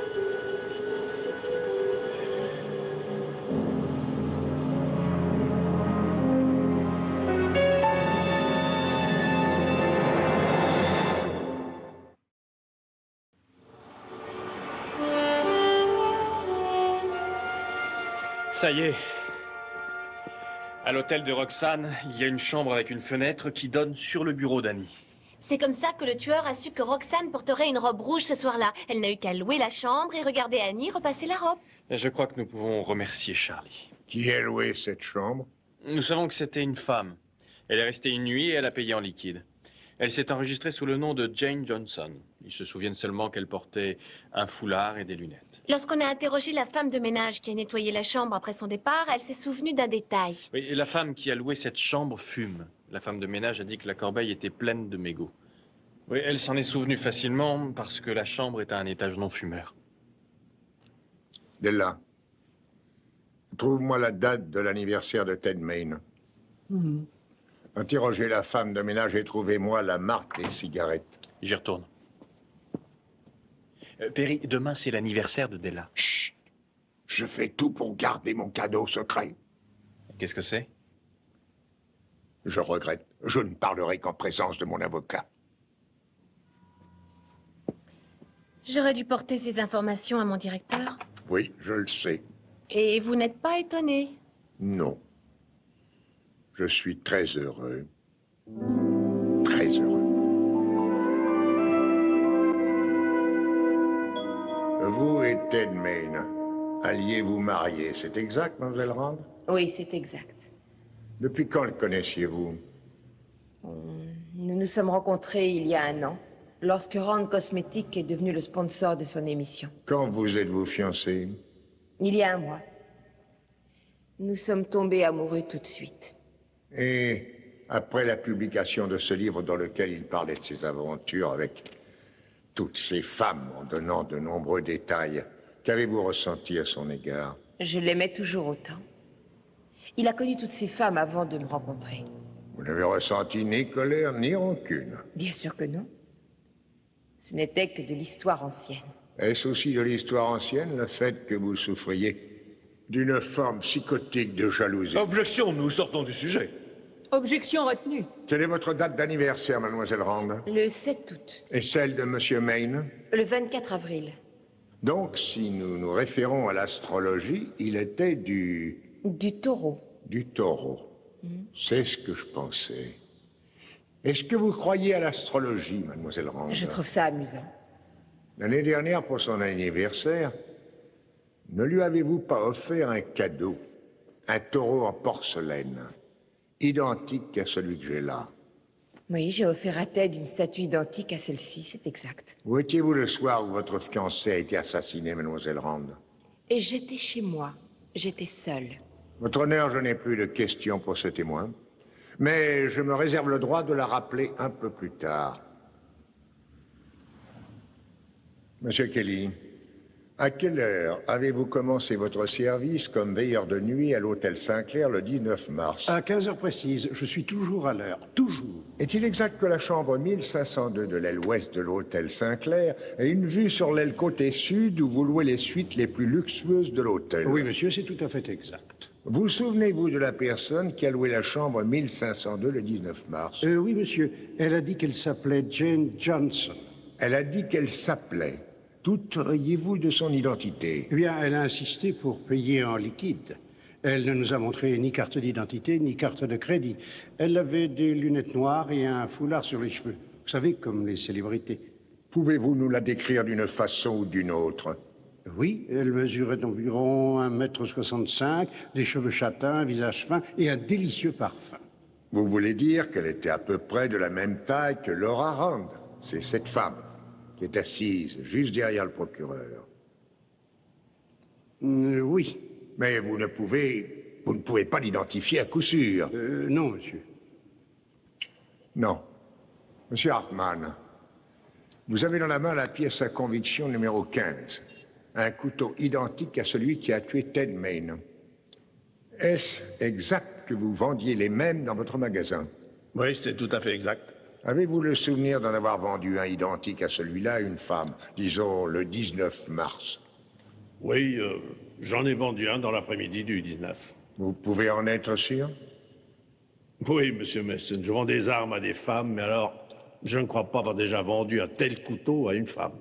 Ça y est. À l'hôtel de Roxane, il y a une chambre avec une fenêtre qui donne sur le bureau d'Annie. C'est comme ça que le tueur a su que Roxane porterait une robe rouge ce soir-là. Elle n'a eu qu'à louer la chambre et regarder Annie repasser la robe. Et je crois que nous pouvons remercier Charlie. Qui a loué cette chambre? Nous savons que c'était une femme. Elle est restée une nuit et elle a payé en liquide. Elle s'est enregistrée sous le nom de Jane Johnson. Ils se souviennent seulement qu'elle portait un foulard et des lunettes. Lorsqu'on a interrogé la femme de ménage qui a nettoyé la chambre après son départ, elle s'est souvenue d'un détail. Oui, et la femme qui a loué cette chambre fume. La femme de ménage a dit que la corbeille était pleine de mégots. Oui, elle s'en est souvenue facilement parce que la chambre est à un étage non fumeur. Della, trouve-moi la date de l'anniversaire de Ted Main. Interrogez la femme de ménage et trouvez-moi la marque des cigarettes. J'y retourne. Perry, demain c'est l'anniversaire de Della. Chut! Je fais tout pour garder mon cadeau secret. Qu'est-ce que c'est? Je regrette. Je ne parlerai qu'en présence de mon avocat. J'aurais dû porter ces informations à mon directeur. Oui, je le sais. Et vous n'êtes pas étonné? Non. Je suis très heureux. Très heureux. Vous et Ted Main, alliez-vous marier, c'est exact, mademoiselle Rand? Oui, c'est exact. Depuis quand le connaissiez-vous? Nous nous sommes rencontrés il y a 1 an, lorsque Rand Cosmétique est devenu le sponsor de son émission. Quand vous êtes-vous fiancés? Il y a 1 mois. Nous sommes tombés amoureux tout de suite. Et après la publication de ce livre dans lequel il parlait de ses aventures avec toutes ces femmes en donnant de nombreux détails, qu'avez-vous ressenti à son égard? Je l'aimais toujours autant. Il a connu toutes ces femmes avant de me rencontrer. Vous n'avez ressenti ni colère ni rancune? Bien sûr que non. Ce n'était que de l'histoire ancienne. Est-ce aussi de l'histoire ancienne le fait que vous souffriez d'une forme psychotique de jalousie? Objection, nous sortons du sujet. Objection retenue. Quelle est votre date d'anniversaire, mademoiselle Rand? Le 7 août. Et celle de monsieur Main? Le 24 avril. Donc, si nous nous référons à l'astrologie, il était du... Du taureau. Du taureau. C'est ce que je pensais. Est-ce que vous croyez à l'astrologie, mademoiselle Rand? Je trouve ça amusant. L'année dernière, pour son anniversaire, ne lui avez-vous pas offert un cadeau? Un taureau en porcelaine, identique à celui que j'ai là. Oui, j'ai offert à Ted une statue identique à celle-ci, c'est exact. Où étiez-vous le soir où votre fiancé a été assassiné, mademoiselle Rand? Et j'étais chez moi. J'étais seule. Votre honneur, je n'ai plus de questions pour ce témoin, mais je me réserve le droit de la rappeler un peu plus tard. Monsieur Kelly, à quelle heure avez-vous commencé votre service comme veilleur de nuit à l'hôtel Sinclair le 19 mars? À 15 heures précises, je suis toujours à l'heure, toujours. Est-il exact que la chambre 1502 de l'aile ouest de l'hôtel Sinclair ait une vue sur l'aile côté sud où vous louez les suites les plus luxueuses de l'hôtel? Oui, monsieur, c'est tout à fait exact. Vous souvenez-vous de la personne qui a loué la chambre 1502 le 19 mars? Oui, monsieur. Elle a dit qu'elle s'appelait Jane Johnson. Elle a dit qu'elle s'appelait. Douteriez-vous de son identité? Eh bien, elle a insisté pour payer en liquide. Elle ne nous a montré ni carte d'identité, ni carte de crédit. Elle avait des lunettes noires et un foulard sur les cheveux. Vous savez, comme les célébrités. Pouvez-vous nous la décrire d'une façon ou d'une autre? Oui, elle mesurait environ 1,65 m, des cheveux châtains, un visage fin et un délicieux parfum. Vous voulez dire qu'elle était à peu près de la même taille que Laura Rand? C'est cette femme qui est assise juste derrière le procureur. Oui. Mais vous ne pouvez pas l'identifier à coup sûr. Non, monsieur. Non. Monsieur Hartman, vous avez dans la main la pièce à conviction numéro 15. Un couteau identique à celui qui a tué Ted Main. Est-ce exact que vous vendiez les mêmes dans votre magasin? Oui, c'est tout à fait exact. Avez-vous le souvenir d'en avoir vendu un identique à celui-là à une femme, disons le 19 mars? Oui, j'en ai vendu un dans l'après-midi du 19. Vous pouvez en être sûr? Oui, monsieur Mason, je vends des armes à des femmes, mais alors, je ne crois pas avoir déjà vendu un tel couteau à une femme.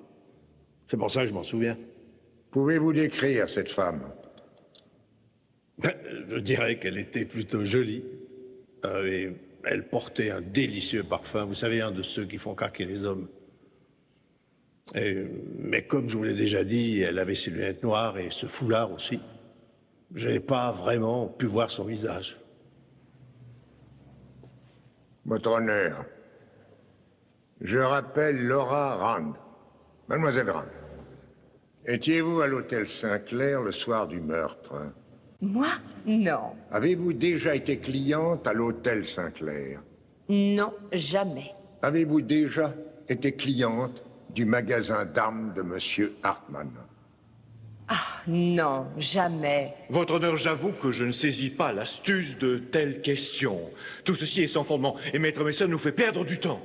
C'est pour ça que je m'en souviens. Pouvez-vous décrire cette femme? Je dirais qu'elle était plutôt jolie. Et elle portait un délicieux parfum. Vous savez, un de ceux qui font craquer les hommes. Mais comme je vous l'ai déjà dit, elle avait ses lunettes noires et ce foulard aussi. Je n'ai pas vraiment pu voir son visage. Votre honneur, je rappelle Laura Rand. Mademoiselle Rand, étiez-vous à l'hôtel Sinclair le soir du meurtre? Moi? Non. Avez-vous déjà été cliente à l'hôtel Sinclair? Non, jamais. Avez-vous déjà été cliente du magasin d'armes de Monsieur Hartman? Ah, non, jamais. Votre honneur, j'avoue que je ne saisis pas l'astuce de telles questions. Tout ceci est sans fondement, et Maître Mason nous fait perdre du temps.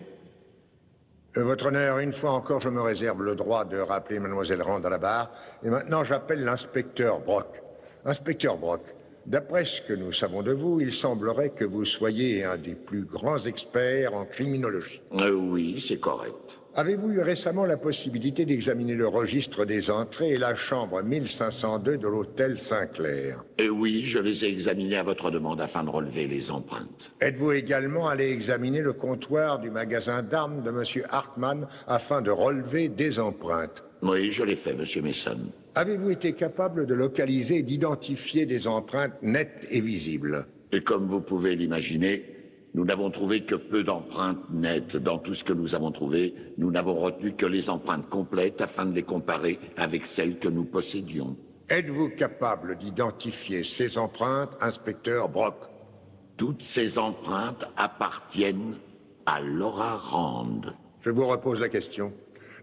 Votre honneur, une fois encore, je me réserve le droit de rappeler Mademoiselle Rand à la barre. Et maintenant, j'appelle l'inspecteur Brock. Inspecteur Brock, d'après ce que nous savons de vous, il semblerait que vous soyez un des plus grands experts en criminologie. Oui, c'est correct. Avez-vous eu récemment la possibilité d'examiner le registre des entrées et la chambre 1502 de l'hôtel Sinclair? Oui, je les ai examinés à votre demande afin de relever les empreintes. Êtes-vous également allé examiner le comptoir du magasin d'armes de Monsieur Hartman afin de relever des empreintes? Oui, je l'ai fait, Monsieur Mason. Avez-vous été capable de localiser et d'identifier des empreintes nettes et visibles? Et comme vous pouvez l'imaginer, nous n'avons trouvé que peu d'empreintes nettes. Dans tout ce que nous avons trouvé, nous n'avons retenu que les empreintes complètes afin de les comparer avec celles que nous possédions. Êtes-vous capable d'identifier ces empreintes, inspecteur Brock? Toutes ces empreintes appartiennent à Laura Rand. Je vous repose la question.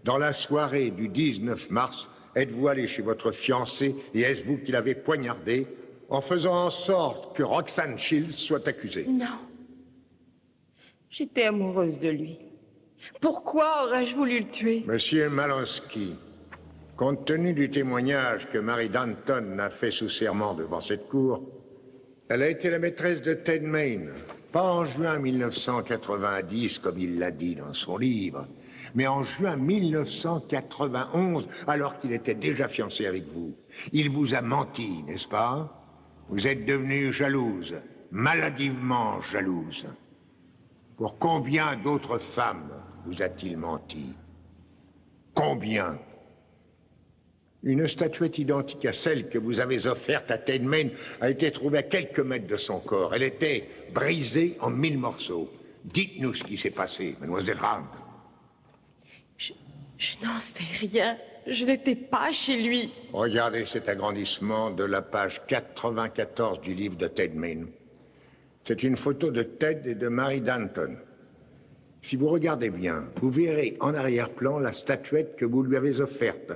Dans la soirée du 19 mars, êtes-vous allé chez votre fiancé et est-ce vous qui l'avez poignardé en faisant en sorte que Roxanne Shields soit accusée? Non. J'étais amoureuse de lui. Pourquoi aurais-je voulu le tuer? Monsieur Malonsky, compte tenu du témoignage que Mary Danton a fait sous serment devant cette cour, elle a été la maîtresse de Ted Main, pas en juin 1990 comme il l'a dit dans son livre, mais en juin 1991, alors qu'il était déjà fiancé avec vous. Il vous a menti, n'est-ce pas? Vous êtes devenue jalouse, maladivement jalouse. Pour combien d'autres femmes vous a-t-il menti? Combien? Une statuette identique à celle que vous avez offerte à Ted Main a été trouvée à quelques mètres de son corps. Elle était brisée en 1000 morceaux. Dites-nous ce qui s'est passé, mademoiselle Rand. Je n'en sais rien. Je n'étais pas chez lui. Regardez cet agrandissement de la page 94 du livre de Ted Main. C'est une photo de Ted et de Mary Danton. Si vous regardez bien, vous verrez en arrière-plan la statuette que vous lui avez offerte.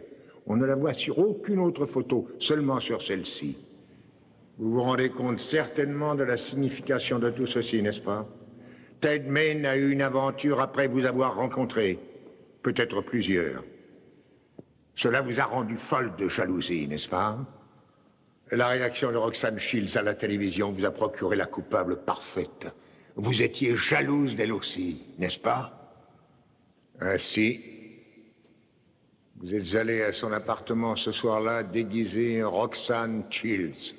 On ne la voit sur aucune autre photo, seulement sur celle-ci. Vous vous rendez compte certainement de la signification de tout ceci, n'est-ce pas? Ted Main a eu une aventure après vous avoir rencontré, peut-être plusieurs. Cela vous a rendu folle de jalousie, n'est-ce pas? La réaction de Roxanne Shields à la télévision vous a procuré la coupable parfaite. Vous étiez jalouse d'elle aussi, n'est-ce pas? Ainsi, vous êtes allé à son appartement ce soir-là déguisée en Roxanne Shields.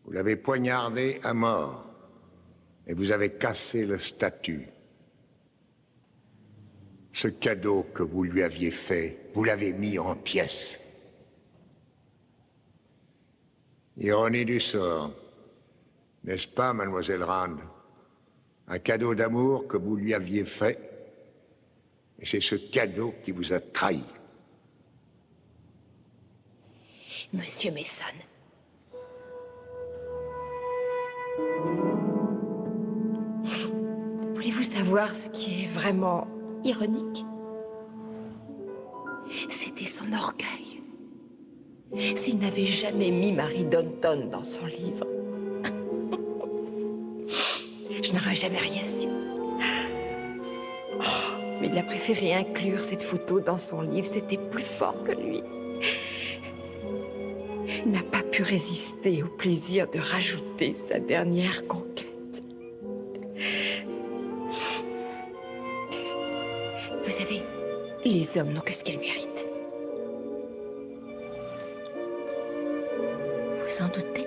Vous l'avez poignardé à mort. Et vous avez cassé la statue. Ce cadeau que vous lui aviez fait, vous l'avez mis en pièces. Ironie du sort. N'est-ce pas, mademoiselle Rand? Un cadeau d'amour que vous lui aviez fait, et c'est ce cadeau qui vous a trahi. Monsieur Mason. Voulez-vous savoir ce qui est vraiment ironique? C'était son orgueil. S'il n'avait jamais mis Marie Danton dans son livre, je n'aurais jamais rien su. Oh, mais il a préféré inclure cette photo dans son livre, c'était plus fort que lui. Il n'a pas pu résister au plaisir de rajouter sa dernière conquête. Vous savez, les hommes n'ont que ce qu'ils méritent. Vous en doutez?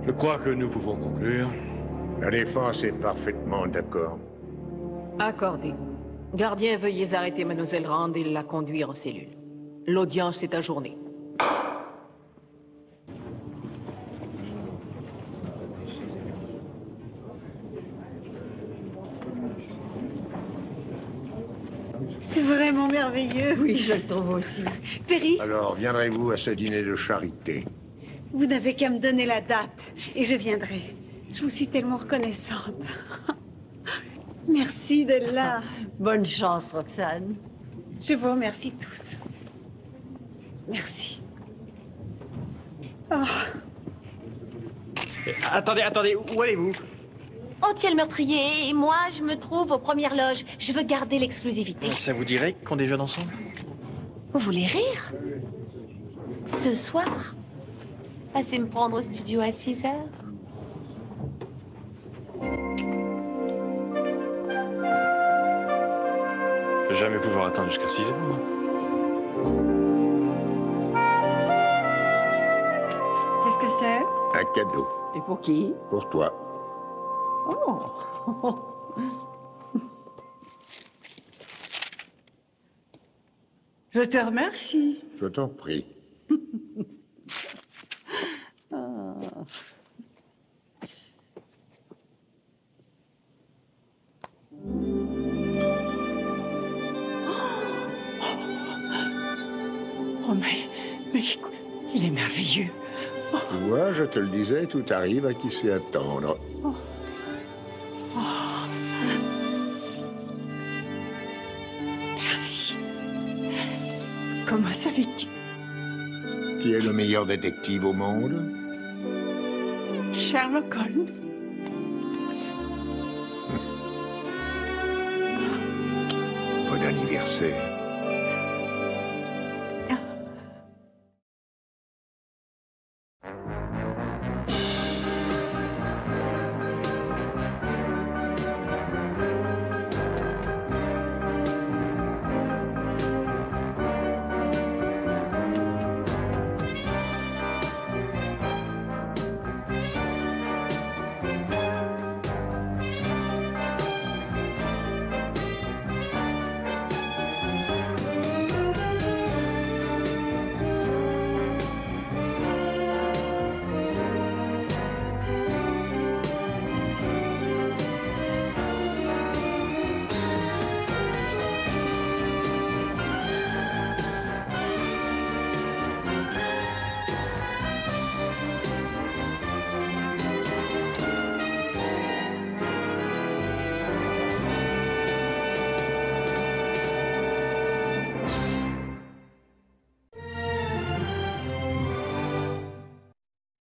Je crois que nous pouvons conclure. La défense est parfaitement d'accord. Accordé. Gardien, veuillez arrêter Mademoiselle Rand et la conduire en cellule. L'audience est ajournée. C'est vraiment merveilleux. Oui, je le trouve aussi. Perry, Alors, viendrez-vous à ce dîner de charité? vous n'avez qu'à me donner la date et je viendrai. Je vous suis tellement reconnaissante. Merci d'être là. Bonne chance, Roxane. Je vous remercie tous. Merci. Oh. Attendez, où allez-vous? On tient le meurtrier et moi, je me trouve aux premières loges. Je veux garder l'exclusivité. Ça vous dirait qu'on déjeune ensemble? Vous voulez rire? Ce soir? Passez me prendre au studio à 6 heures. Jamais pouvoir attendre jusqu'à 6 heures, moi. Qu'est-ce que c'est? Un cadeau. Et pour qui? Pour toi. Oh. Je te remercie. Je t'en prie. Ah. Oh, mais il est merveilleux. Tu vois, je te le disais, tout arrive à qui sait attendre. Oh. Merci. Comment savais-tu? Qui est le meilleur détective au monde? Sherlock Holmes. Bon anniversaire.